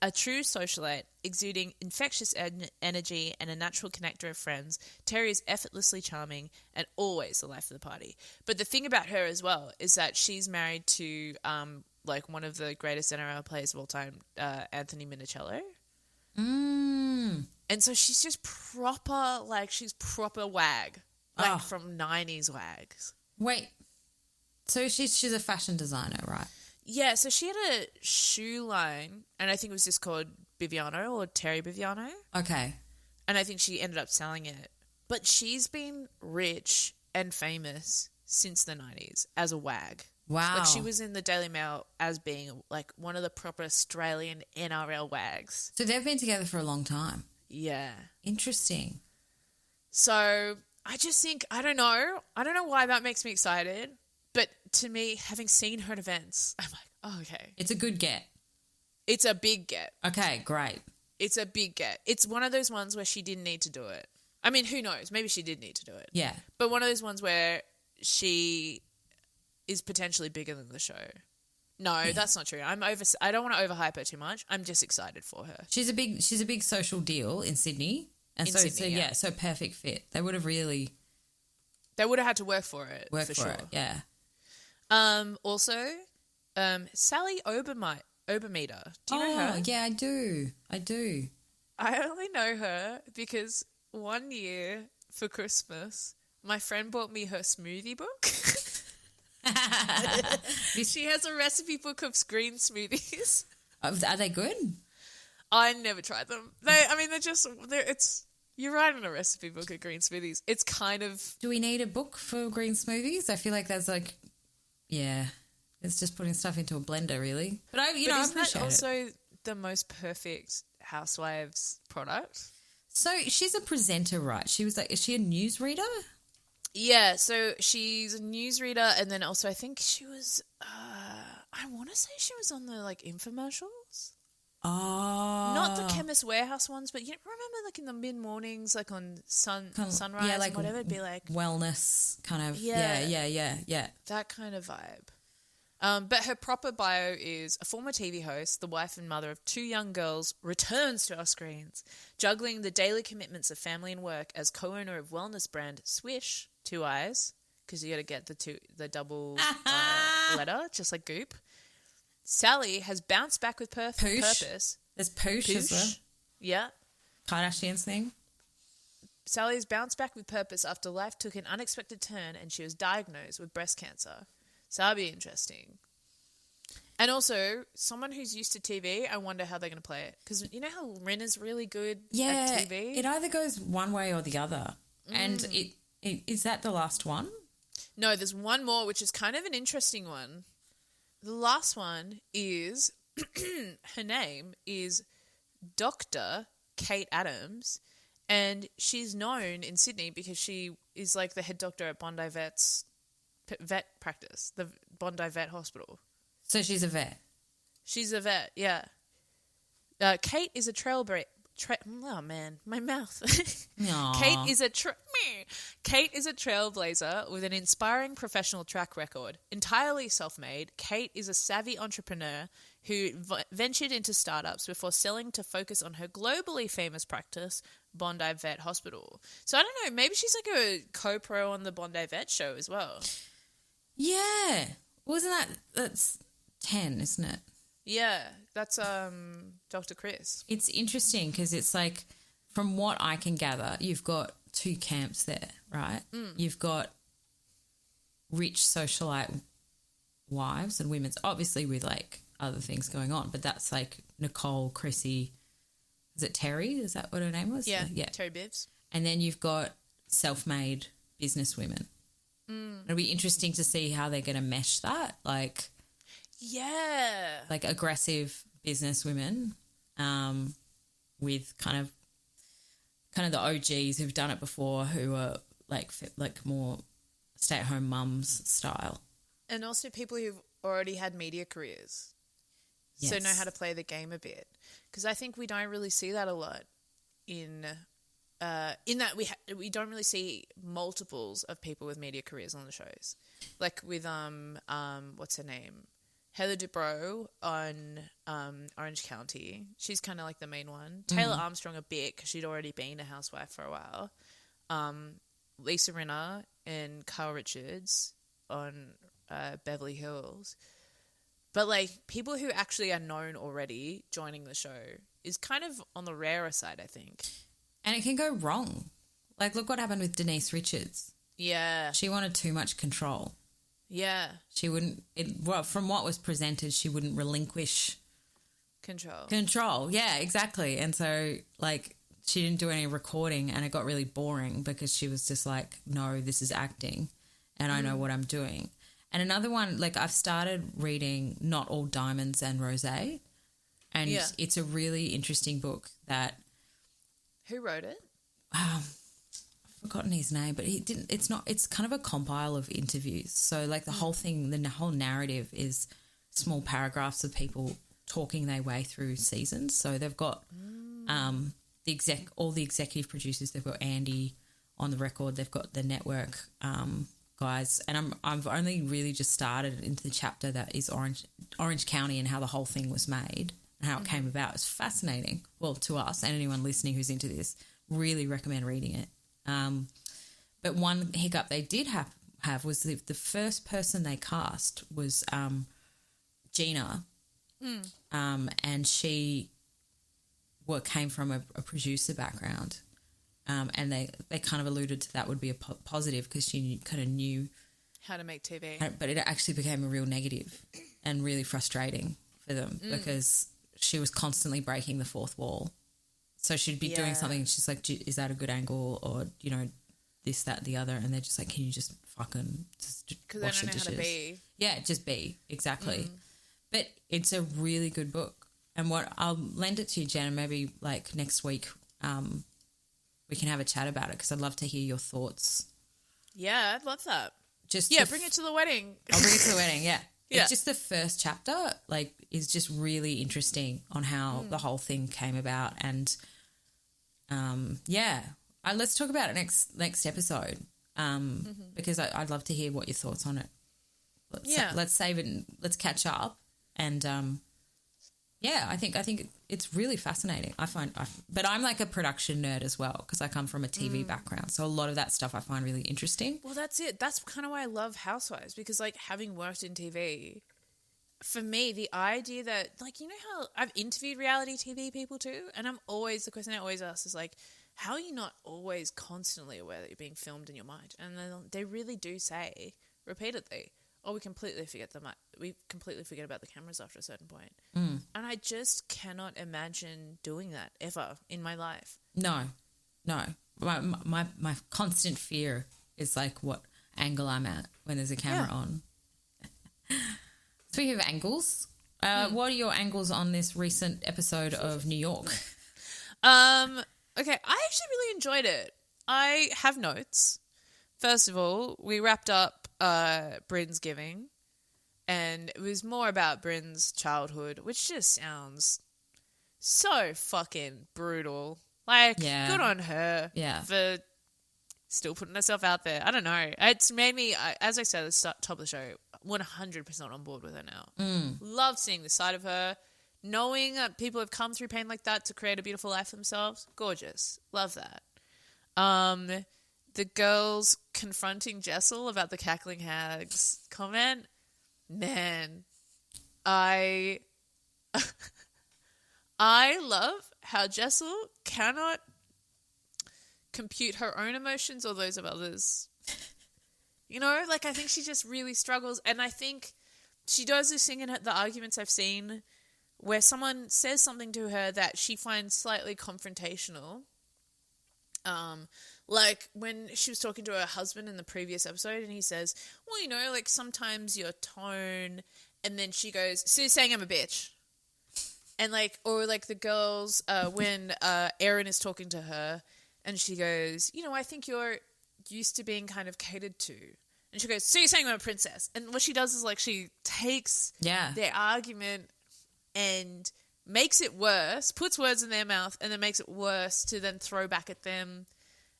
A true socialite, exuding infectious energy and a natural connector of friends, Terry is effortlessly charming and always the life of the party. But the thing about her as well is that she's married to like one of the greatest NRL players of all time, Anthony Minicello. And so she's just proper, like, she's proper wag. Like, from 90s wags. Wait. So she's a fashion designer, right? Yeah, so she had a shoe line, and I think it was just called Biviano or Terry Biviano. Okay. And I think she ended up selling it. But she's been rich and famous since the 90s as a wag. Wow. Like, she was in the Daily Mail as being, like, one of the proper Australian NRL wags. So they've been together for a long time. Yeah. Interesting. So I just think, I don't know why that makes me excited, but to me, having seen her at events, I'm like, oh, okay. It's a good get. It's a big get. Okay, great. It's a big get. It's one of those ones where she didn't need to do it. I mean, who knows? Maybe she did need to do it. Yeah. But one of those ones where she is potentially bigger than the show. No, that's not true. I don't want to overhype her too much. I'm just excited for her. She's a big social deal in Sydney. And so perfect fit. They would have had to work for it. Yeah. Also, Sally Obermeter. Do you know her? Yeah, I do. I only know her because one year for Christmas, my friend bought me her smoothie book. She has a recipe book of green smoothies. Are they good? I never tried them. You're writing a recipe book of green smoothies. It's kind of... Do we need a book for green smoothies? I feel like that's like, yeah, it's just putting stuff into a blender, really. But I appreciate that also the most perfect housewives product? So she's a presenter, right? Is she a newsreader? Yeah, so she's a newsreader, and then also I think she was, I want to say she was on the, like, infomercials. Oh. Not the Chemist Warehouse ones, but you remember, like, in the mid-mornings, like, on Sunrise yeah, like and whatever, it'd be like... Wellness kind of, yeah. Yeah. That kind of vibe. But her proper bio is a former TV host, the wife and mother of 2 young girls, returns to our screens, juggling the daily commitments of family and work as co-owner of wellness brand Swish, 2 eyes, because you got to get the double letter, just like Goop. Sally has bounced back with purpose. There's Poosh as well. Yeah. Kardashian's thing. Sally has bounced back with purpose after life took an unexpected turn and she was diagnosed with breast cancer. So that'll be interesting. And also, someone who's used to TV, I wonder how they're going to play it. Because you know how Rin is really good at TV? It either goes one way or the other. And is that the last one? No, there's one more, which is kind of an interesting one. The last one is, her name is Dr. Kate Adams, and she's known in Sydney because she is like the head doctor at Bondi Vet's vet practice, the Bondi Vet Hospital. So she's a vet? She's a vet, yeah. Kate is a oh man, my mouth. Kate is a trailblazer with an inspiring professional track record. Entirely self-made, Kate is a savvy entrepreneur who ventured into startups before selling to focus on her globally famous practice, Bondi Vet Hospital. So I don't know, maybe she's like a co-pro on the Bondi Vet show as well. Yeah. That's 10, isn't it? Yeah, that's Dr. Chris. It's interesting because it's like, from what I can gather, you've got 2 camps there, right? You've got rich socialite wives and women's, obviously with like other things going on, but that's like Nicole, Chrissy, is it Terry? Is that what her name was? Yeah. Terry Bibbs. And then you've got self-made business women. It'll be interesting to see how they're going to mesh that, like... Yeah. Like aggressive business women with kind of the OGs who've done it before, who are like more stay-at-home mums style. And also people who've already had media careers. Yes. So know how to play the game a bit. Because I think we don't really see that a lot in in that we don't really see multiples of people with media careers on the shows, like with what's her name, Heather Dubrow on Orange County. She's kind of like the main one. Taylor Armstrong a bit because she'd already been a housewife for a while. Lisa Rinna and Kyle Richards on Beverly Hills. But like people who actually are known already joining the show is kind of on the rarer side, I think. And it can go wrong. Like, look what happened with Denise Richards. Yeah. She wanted too much control. Yeah. She wouldn't, from what was presented, she wouldn't relinquish control. Yeah, exactly. And so, like, she didn't do any recording and it got really boring because she was just like, no, this is acting and I know what I'm doing. And another one, like, I've started reading Not All Diamonds and Rosé, and it's a really interesting book that... Who wrote it? I've forgotten his name, but it's kind of a compile of interviews. So like the whole thing, the whole narrative is small paragraphs of people talking their way through seasons. So they've got all the executive producers. They've got Andy on the record. They've got the network guys, and I've only really just started into the chapter that is Orange County and how the whole thing was made. How it came about. It's fascinating. Well, to us and anyone listening who's into this, really recommend reading it. But one hiccup they did have was the first person they cast was Gina, and she came from a producer background, and they kind of alluded to that would be a positive because she kind of knew how to make TV. But it actually became a real negative and really frustrating for them because she was constantly breaking the fourth wall. So she'd be doing something and she's like, is that a good angle? Or, you know, this, that, the other. And they're just like, can you just fucking just wash the dishes? Because they don't know how to be. Yeah, just be. Exactly. But it's a really good book. And I'll lend it to you, Jen, and maybe like next week we can have a chat about it because I'd love to hear your thoughts. Yeah, I'd love that. Bring it to the wedding. I'll bring it to the wedding, yeah. It's just the first chapter, like, is just really interesting on how the whole thing came about. And, let's talk about it next episode because I'd love to hear what your thoughts on it. Let's save it and let's catch up. And, I think it's really fascinating. But I'm like a production nerd as well because I come from a TV background. So a lot of that stuff I find really interesting. Well, that's it. That's kind of why I love Housewives because, like, having worked in TV, for me, the idea that, like, you know how I've interviewed reality TV people too, and the question I always ask is, like, how are you not always constantly aware that you're being filmed in your mind? And they really do say repeatedly, we completely forget about the cameras after a certain point. And I just cannot imagine doing that ever in my life. No. My constant fear is like what angle I'm at when there's a camera on. Speaking of angles, what are your angles on this recent episode of New York? Okay, I actually really enjoyed it. I have notes. First of all, we wrapped up Bryn's Giving, and it was more about Bryn's childhood, which just sounds so fucking brutal. Like, good on her for still putting herself out there. I don't know. It's made me, as I said at the top of the show, 100% on board with her now. Love seeing this side of her. Knowing that people have come through pain like that to create a beautiful life for themselves. Gorgeous. Love that. The girls confronting Jessel about the cackling hags comment. Man, I love how Jessel cannot compute her own emotions or those of others. You know, like, I think she just really struggles. And I think she does this thing in the arguments I've seen where someone says something to her that she finds slightly confrontational. Like when she was talking to her husband in the previous episode and he says, well, you know, like sometimes your tone, and then she goes, so you're saying I'm a bitch. And like, or like the girls, when Erin is talking to her and she goes, you know, I think you're used to being kind of catered to. And she goes, so you're saying I'm a princess. And what she does is like she takes their argument and makes it worse, puts words in their mouth, and then makes it worse to then throw back at them.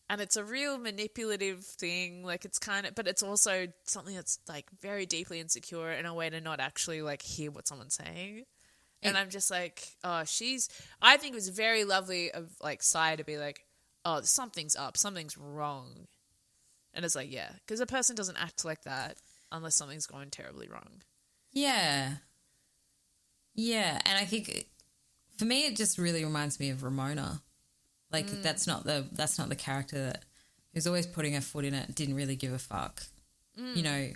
And it's a real manipulative thing. Like, it's kind of, but it's also something that's like very deeply insecure in a way to not actually like hear what someone's saying. And I'm just like, oh, I think it was very lovely of like Sai to be like, oh, something's up, something's wrong. And it's like, yeah, because a person doesn't act like that unless something's going terribly wrong. Yeah. Yeah. And I think for me, it just really reminds me of Ramona. Like, that's not the character that who's always putting her foot in it, didn't really give a fuck. You know.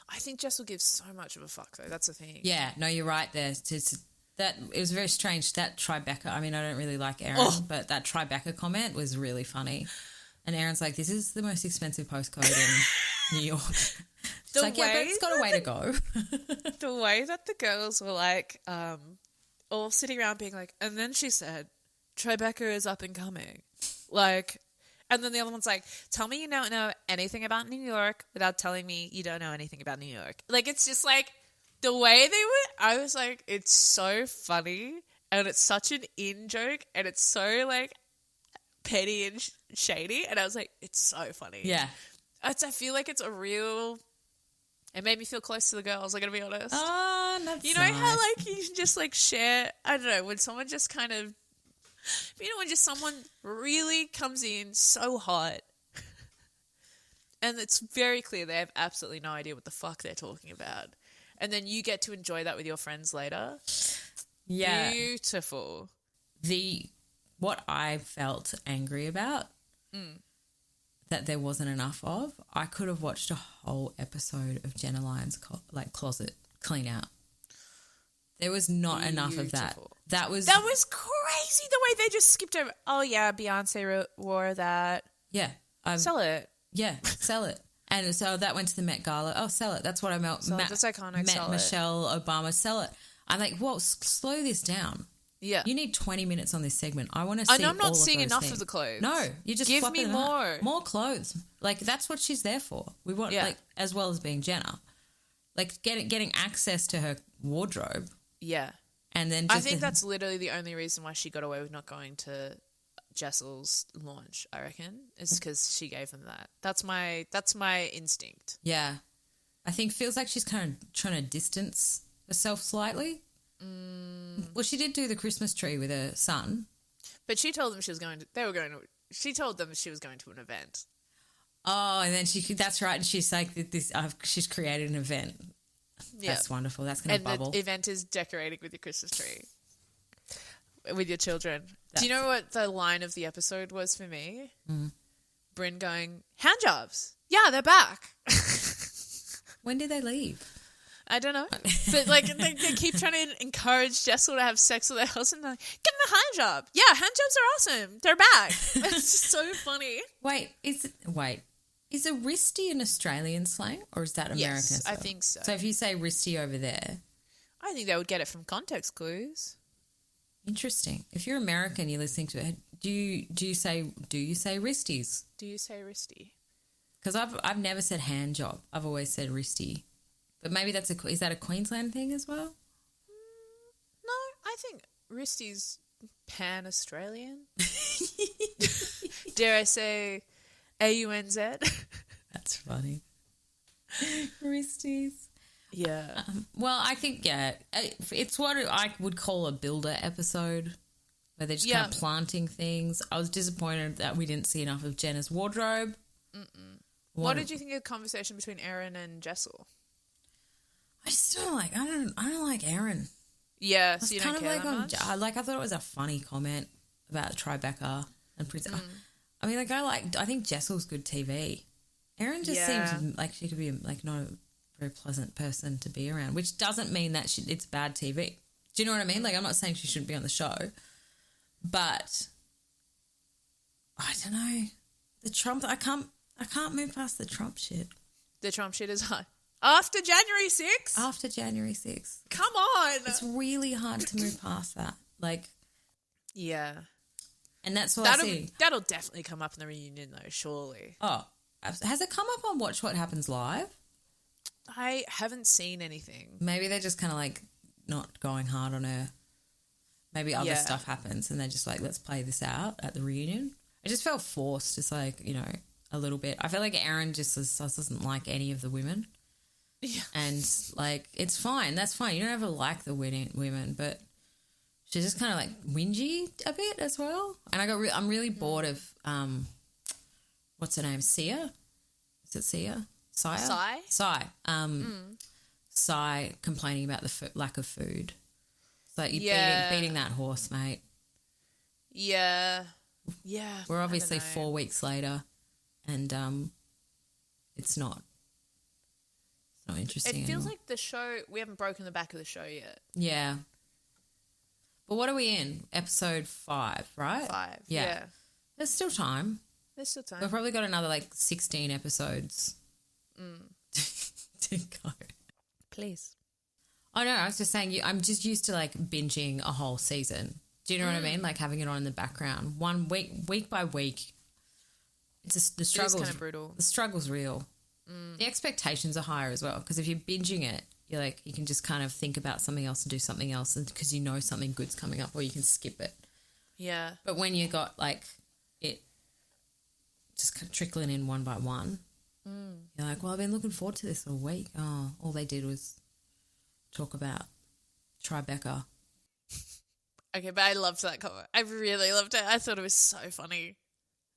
I think Jess will give so much of a fuck, though. That's the thing. Yeah, no, you're right there. It was very strange, that Tribeca. I mean, I don't really like Erin, but that Tribeca comment was really funny. And Erin's like, this is the most expensive postcode in New York. It's like, yeah, but it's got a way to go. The way that the girls were like, all sitting around being like, and then she said, Tribeca is up and coming. Like, and then the other one's like, tell me you don't know anything about New York without telling me you don't know anything about New York. Like, it's just like the way they were, I was like, it's so funny and it's such an in joke and it's so like petty and shady. And I was like, it's so funny. Yeah. I feel like it's a real, it made me feel close to the girls, I gotta be honest. Oh, that's you know nice. how like you can just like share, I don't know, when someone just kind of, you know, when just someone really comes in so hot and it's very clear they have absolutely no idea what the fuck they're talking about. And then you get to enjoy that with your friends later. Yeah. Beautiful. What I felt angry about that there wasn't enough of, I could have watched a whole episode of Jenna Lyon's closet clean out. There was not enough of that. That was crazy the way they just skipped over. Oh yeah, Beyonce wore that. Yeah. Sell it. Yeah, sell it. And so that went to the Met Gala. Oh, sell it. That's what I meant. That's iconic. Sell Michelle Obama, sell it. I'm like, whoa, slow this down. Yeah. You need 20 minutes on this segment. I want to see And I'm not seeing enough things. of the clothes. No, you just give flopping me them out. more. More clothes. Like, that's what she's there for. We want, like, as well as being Jenna. Like, getting access to her wardrobe. Yeah. And then I think that's literally the only reason why she got away with not going to Jessel's launch, I reckon, is because she gave them that. That's my instinct. Yeah. I think feels like she's kind of trying to distance herself slightly. Well, she did do the Christmas tree with her son. But she told them she was going to, she told them she was going to an event. Oh, and then that's right. And she's like, she's created an event. Yeah. That's wonderful. That's going to bubble. And the event is decorating with your Christmas tree. With your children. Do you know what the line of the episode was for me? Bryn going, hand jobs. Yeah, they're back. When did they leave? I don't know. But like they keep trying to encourage Jessel to have sex with her husband. Like, get him a hand job. Yeah, hand jobs are awesome. They're back. It's just so funny. Wait, is a wristy an Australian slang or is that American? Yes, I think so. So if you say wristy over there, I think they would get it from context clues. Interesting. If you're American, you're listening to it. Do you say wristies? Do you say wristy? Because I've never said hand job. I've always said wristy. But maybe is that a Queensland thing as well? No, I think wristy's pan-Australian. Dare I say AUNZ? That's funny. Wristies. Yeah. Well, I think, it's what I would call a builder episode where they're just kind of planting things. I was disappointed that we didn't see enough of Jenna's wardrobe. What did you think of the conversation between Erin and Jessel? I just don't like, I don't like Erin. Yeah, so you don't care that much? I thought it was a funny comment about Tribeca and Prince. I mean, I think Jessel's good TV. Erin just seems like she could be like not a very pleasant person to be around, which doesn't mean that it's bad TV. Do you know what I mean? Like, I'm not saying she shouldn't be on the show, but I don't know. The Trump, I can't move past the Trump shit. The Trump shit is hot. After January 6th? After January 6th. Come on. It's really hard to move past that. Like, yeah. And that's what I see. That'll definitely come up in the reunion, though, surely. Oh, has it come up on Watch What Happens Live? I haven't seen anything. Maybe they're just kind of like not going hard on her. maybe other stuff happens and they're just like, let's play this out at the reunion. It just felt forced, just like, you know, a little bit. I feel like Erin just doesn't like any of the women. Yeah. And, like, it's fine. That's fine. You don't ever like the women, but she's just kind of, like, whingy a bit as well. And I'm really bored of, what's her name, Sia? Is it Sia? Sia? Sai. Sai complaining about the lack of food. It's like you're beating that horse, mate. Yeah. Yeah. We're obviously 4 weeks later and it's not interesting It feels anymore. like the show, we haven't broken the back of the show yet. Yeah. But what are we in? Episode 5, right? 5. Yeah. Yeah. There's still time. There's still time. We've probably got another, like, 16 episodes to go. Please. Oh, no, I was just saying, I'm just used to, like, binging a whole season. Do you know what I mean? Like, having it on in the background. 1 week by week. It's just, the struggle's kind of brutal. The struggle's real. The expectations are higher as well, because if you're binging it, you're like, you can just kind of think about something else and do something else because you know something good's coming up, or you can skip it. Yeah. But when you got, like, it just kind of trickling in one by one, you're like, well, I've been looking forward to this all week. Oh, all they did was talk about Tribeca. Okay, but I loved that cover. I really loved it. I thought it was so funny.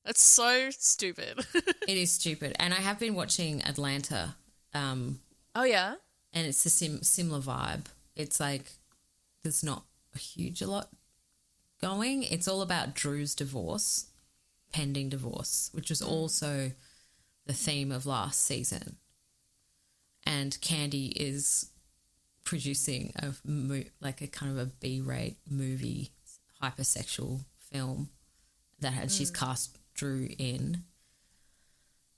It's so stupid. It is stupid. And I have been watching Atlanta, Oh, yeah? and it's a similar vibe. It's like there's not a lot going. It's all about Drew's pending divorce, which was also the theme of last season. And Candy is producing a kind of a B-rate movie, hypersexual film that she's cast Drew in.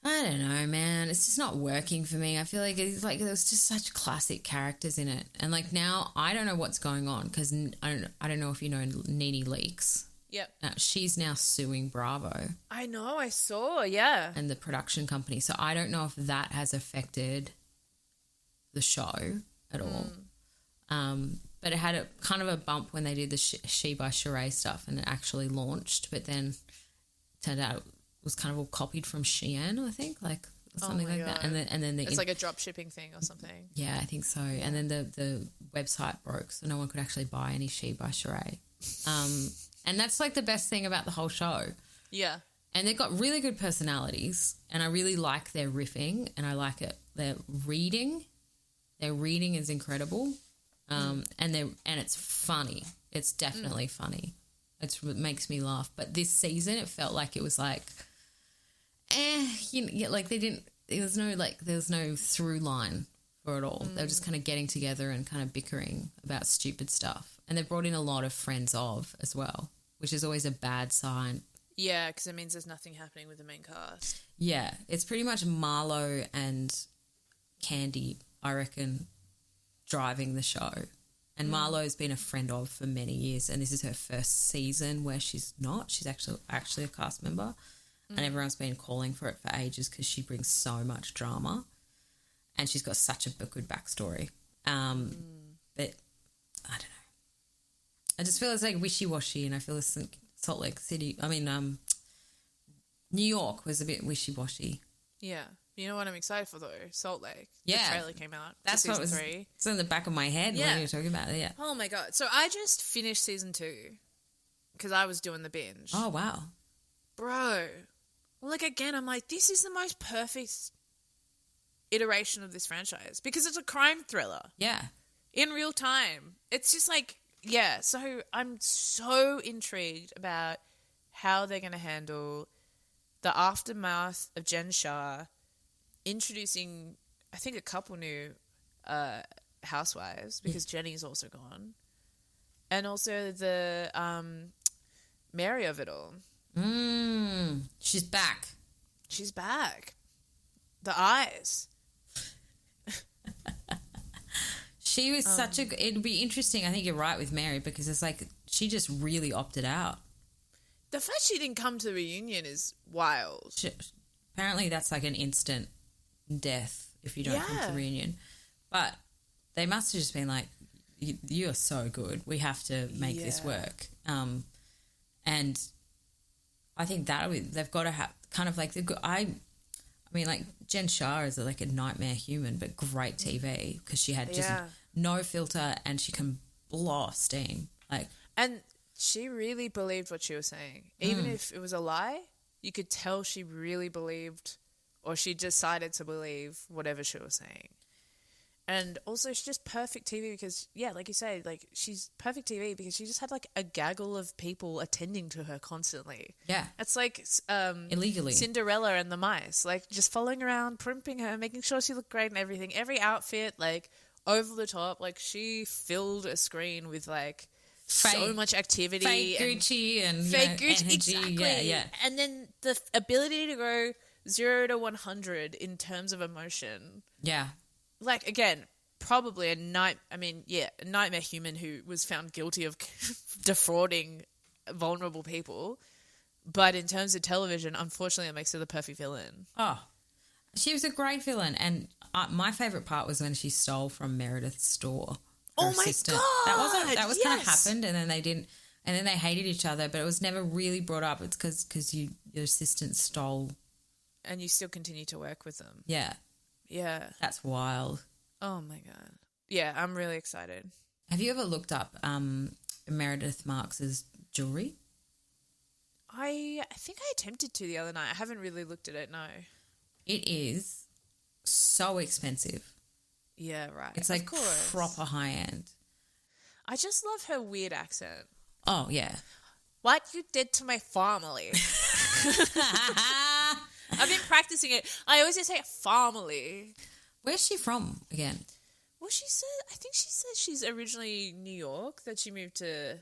I don't know, man. It's just not working for me. I feel like it's like there's just such classic characters in it, and like now I don't know what's going on because I don't know if you know Nene Leakes. Yep. She's now suing Bravo I know, I saw, yeah. and the production company, so I don't know if that has affected the show at all. But it had a kind of a bump when they did the She by Sheree stuff, and it actually launched, but then turned out it was kind of all copied from Shein, I think, like something like that. And then it's like a drop shipping thing or something. Yeah, I think so. And then the website broke, so no one could actually buy any She by Sheree. And that's like the best thing about the whole show. Yeah. And they've got really good personalities, and I really like their riffing, and I like it. Their reading is incredible, and it's funny. It's definitely funny. It makes me laugh. But this season, it felt like it was like, like they didn't. There was no through line for it all. They were just kind of getting together and kind of bickering about stupid stuff. And they brought in a lot of friends of as well, which is always a bad sign. Yeah, because it means there's nothing happening with the main cast. Yeah, it's pretty much Marlo and Candy, I reckon, driving the show. And Marlo's been a friend of for many years, and this is her first season where she's not. She's actually a cast member, and everyone's been calling for it for ages because she brings so much drama, and she's got such a good backstory. But I don't know. I just feel it's like wishy-washy, and I feel it's Salt Lake City. I mean, New York was a bit wishy-washy. Yeah. You know what I'm excited for, though? Salt Lake. Yeah. The trailer came out. That's what season was. 3. It's in the back of my head when you were talking about it. Yeah. Oh, my God. So I just finished season 2 because I was doing the binge. Oh, wow. Bro. Like, again, I'm like, this is the most perfect iteration of this franchise because it's a crime thriller. Yeah. In real time. It's just like, yeah. So I'm so intrigued about how they're going to handle the aftermath of Jen Shah introducing, I think, a couple new housewives because Jenny's also gone. And also the Mary of it all. She's back. She's back. The eyes. She was such a... It'd be interesting, I think you're right with Mary, because it's like she just really opted out. The fact she didn't come to the reunion is wild. Apparently that's like an instant death if you don't come to the reunion. But they must have just been like, you are so good. We have to make this work. And I think they've got to have kind of like I mean, like Jen Shah is like a nightmare human, but great TV because she had just no filter and she can blow off steam. And she really believed what she was saying, even if it was a lie. You could tell she really believed, or she decided to believe whatever she was saying. And also, she's just perfect TV because, like you say, like she's perfect TV because she just had like a gaggle of people attending to her constantly. Yeah. It's like illegally. Cinderella and the mice, like just following around, primping her, making sure she looked great and everything. Every outfit, like over the top, like she filled a screen with like so much activity. Fake Gucci and fake Gucci, energy. exactly. Yeah. And then the ability to go 0 to 100 in terms of emotion. Yeah. Like, again, probably a nightmare human who was found guilty of defrauding vulnerable people. But in terms of television, unfortunately, it makes her the perfect villain. Oh, she was a great villain. And my favourite part was when she stole from Meredith's store. Oh, my assistant. God! That was kind of happened, and then they didn't. And then they hated each other, but it was never really brought up. It's because your assistant stole. And you still continue to work with them. Yeah. Yeah. That's wild. Oh, my God. Yeah, I'm really excited. Have you ever looked up Meredith Marks's jewellery? I think I attempted to the other night. I haven't really looked at it, no. It is so expensive. Yeah, right. It's like proper high end. I just love her weird accent. Oh, yeah. What you did to my family. I've been practicing it. I always just say family. Where's she from again? Well, I think she said she's originally New York, that she moved to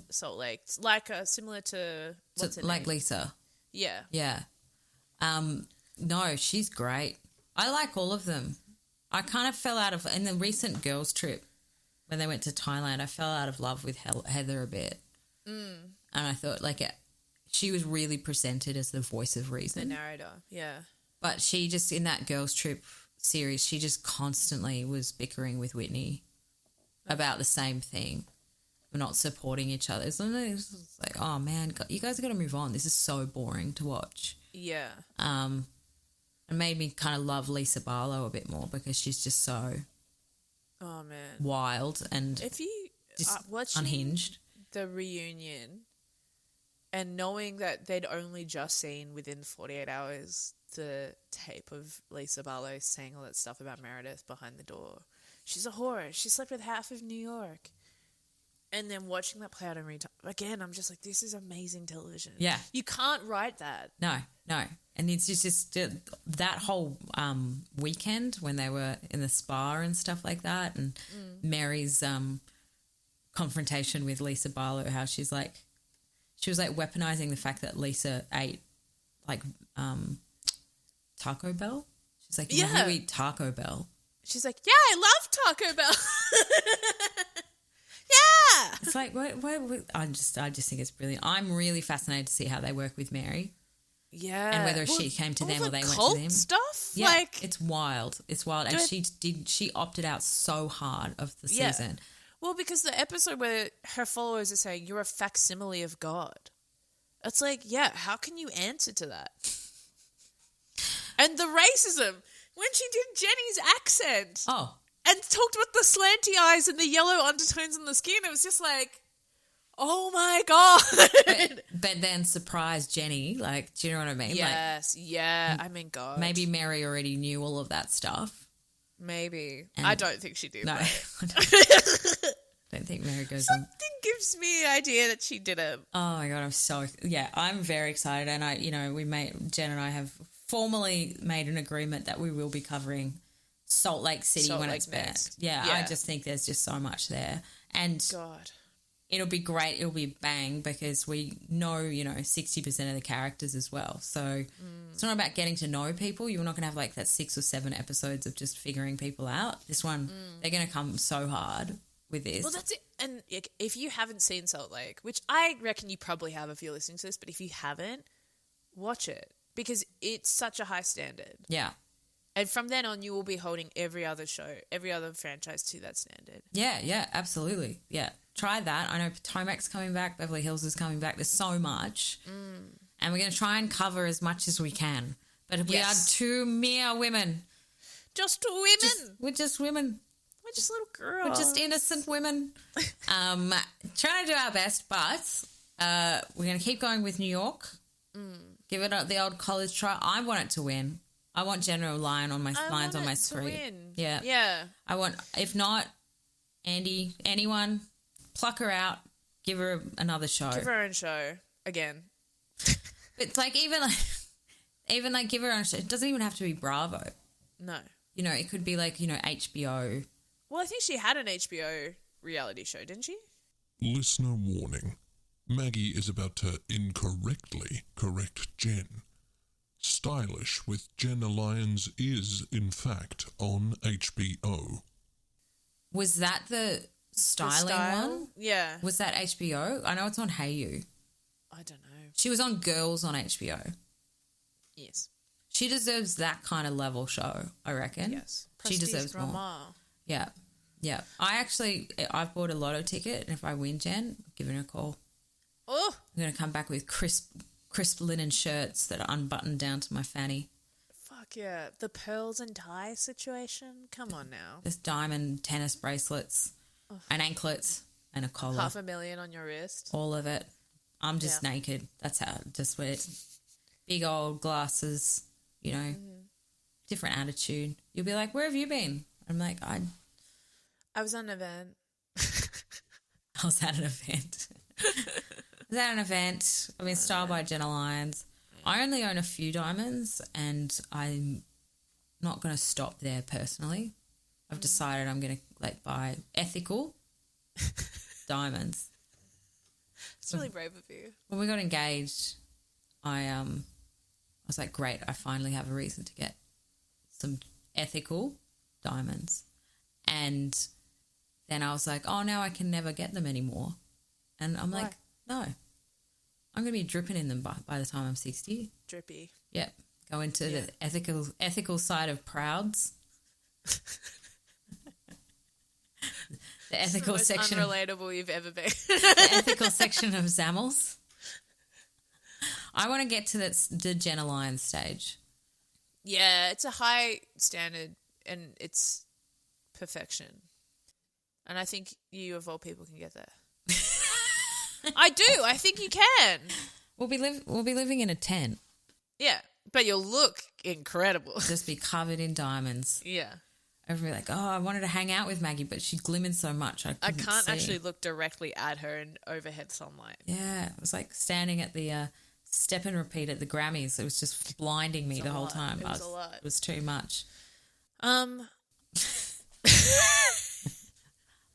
Salt Lake. Like similar to, what's her name? Lisa. Yeah. Yeah. No, she's great. I like all of them. I kind of fell out of, in the recent girls' trip, when they went to Thailand, I fell out of love with Heather a bit. And I thought, she was really presented as the voice of reason. The narrator, yeah. But she just, in that girls' trip series, she just constantly was bickering with Whitney about the same thing. We're not supporting each other. It's like, oh, man, you guys have got to move on. This is so boring to watch. Yeah. It made me kind of love Lisa Barlow a bit more because she's just so wild and if you just unhinged. The reunion and knowing that they'd only just seen within 48 hours the tape of Lisa Barlow saying all that stuff about Meredith behind the door. She's a whore. She slept with half of New York. And then watching that play out again, I'm just like, this is amazing television. Yeah. You can't write that. No. And it's just that whole weekend when they were in the spa and stuff like that, and Mary's confrontation with Lisa Barlow, how she was like weaponizing the fact that Lisa ate Taco Bell. She's like, you eat Taco Bell. She's like, yeah, I love Taco Bell. Yeah. It's like, what, I just think it's brilliant. I'm really fascinated to see how they work with Mary. Yeah. And whether she came to them or they went to them. Stuff? Yeah, it's wild. It's wild. And she opted out so hard of the season. Well, because the episode where her followers are saying, you're a facsimile of God. It's like, yeah, how can you answer to that? And the racism, when she did Jenny's accent. Oh. And talked with the slanty eyes and the yellow undertones on the skin. It was just like, oh my God. But then surprised Jenny, do you know what I mean? Yes, I mean, God. Maybe Mary already knew all of that stuff. Maybe. I don't think she did. No. I don't think Mary goes Something gives me the idea that she did it. Oh my God, I'm very excited. And Jen and I have formally made an agreement that we will be covering Salt Lake City when it's back. Yeah, I just think there's just so much there. And God, it'll be great. It'll be bang because we know, 60% of the characters as well. So it's not about getting to know people. You're not going to have that 6 or 7 episodes of just figuring people out. This one, they're going to come so hard with this. Well, that's it. And if you haven't seen Salt Lake, which I reckon you probably have if you're listening to this, but if you haven't, watch it because it's such a high standard. Yeah. And from then on, you will be holding every other show, every other franchise to that standard. Yeah, absolutely. Yeah, try that. I know Potomac's coming back, Beverly Hills is coming back. There's so much. And we're going to try and cover as much as we can. But we are two mere women. Just women. We're just women. We're just little girls. We're just innocent women. Trying to do our best, but we're going to keep going with New York. Give it the old college try. I want it to win. I want General Lions on my screen. Win. Yeah. I want, if not, Andy, anyone, pluck her out, give her another show. Give her her own show again. It's like even give her own show. It doesn't even have to be Bravo. No. You know, it could be like, HBO. Well, I think she had an HBO reality show, didn't she? Listener warning. Maggie is about to incorrectly correct Jen. Stylish with Jenna Lyons is, in fact, on HBO. Was that the styling one? Yeah. Was that HBO? I know it's on Hey You. I don't know. She was on Girls on HBO. Yes. She deserves that kind of level show, I reckon. Yes. She deserves drama. more. Yeah. I've bought a lotto ticket, and if I win, Jen, I'm giving her a call. Oh. I'm going to come back with crisp linen shirts that are unbuttoned down to my fanny. Fuck yeah. The pearls and tie situation? Come on now. There's diamond tennis bracelets and anklets and a collar. $500,000 on your wrist. All of it. I'm just naked. That's how, just wear big old glasses, different attitude. You'll be like, where have you been? I'm like, I was at an event. I was at an event. I've been styled by Jenna Lyons. I only own a few diamonds and I'm not going to stop there personally. I've decided I'm going to buy ethical diamonds. It's really brave of you. When we got engaged, I was like, great, I finally have a reason to get some ethical diamonds. And then I was like, oh, now I can never get them anymore. And I'm like, no, I'm going to be dripping in them by the time I'm 60. Drippy. Yep. Go into the ethical side of Prouds. The ethical it's the most section. unrelatable you've ever been. The ethical section of Zamels. I want to get to the Jenna Lyons stage. Yeah, it's a high standard and it's perfection. And I think you, of all people, can get there. I do. I think you can. We'll be living in a tent. Yeah, but you'll look incredible. Just be covered in diamonds. Yeah. Everybody like, oh, I wanted to hang out with Maggie, but she glimmered so much I can't see. actually look directly at her in overhead sunlight. Yeah, it was like standing at the step and repeat at the Grammys. It was just blinding me the whole time. It was a lot. It was too much.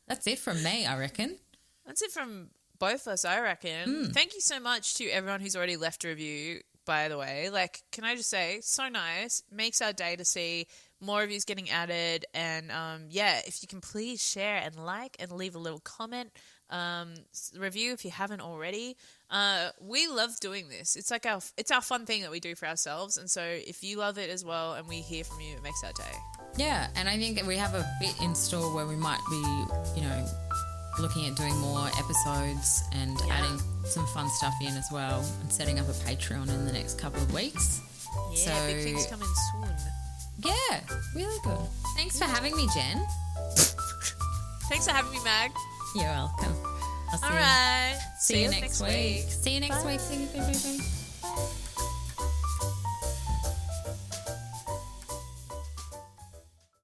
That's it from me, I reckon. That's it from both of us, I reckon. Thank you so much to everyone who's already left a review, by the way. Can I just say, so nice. Makes our day to see more reviews getting added. And, if you can please share and like and leave a little comment, review if you haven't already. We love doing this. It's like it's our fun thing that we do for ourselves. And so if you love it as well and we hear from you, it makes our day. Yeah, and I think we have a bit in store where we might be, looking at doing more episodes and adding some fun stuff in as well and setting up a Patreon in the next couple of weeks. Yeah, big things coming soon. Yeah, really good. Thanks for having me, Jen. Thanks for having me, Mag. You're welcome. All right. See you next week. See you next week. See you. Bye.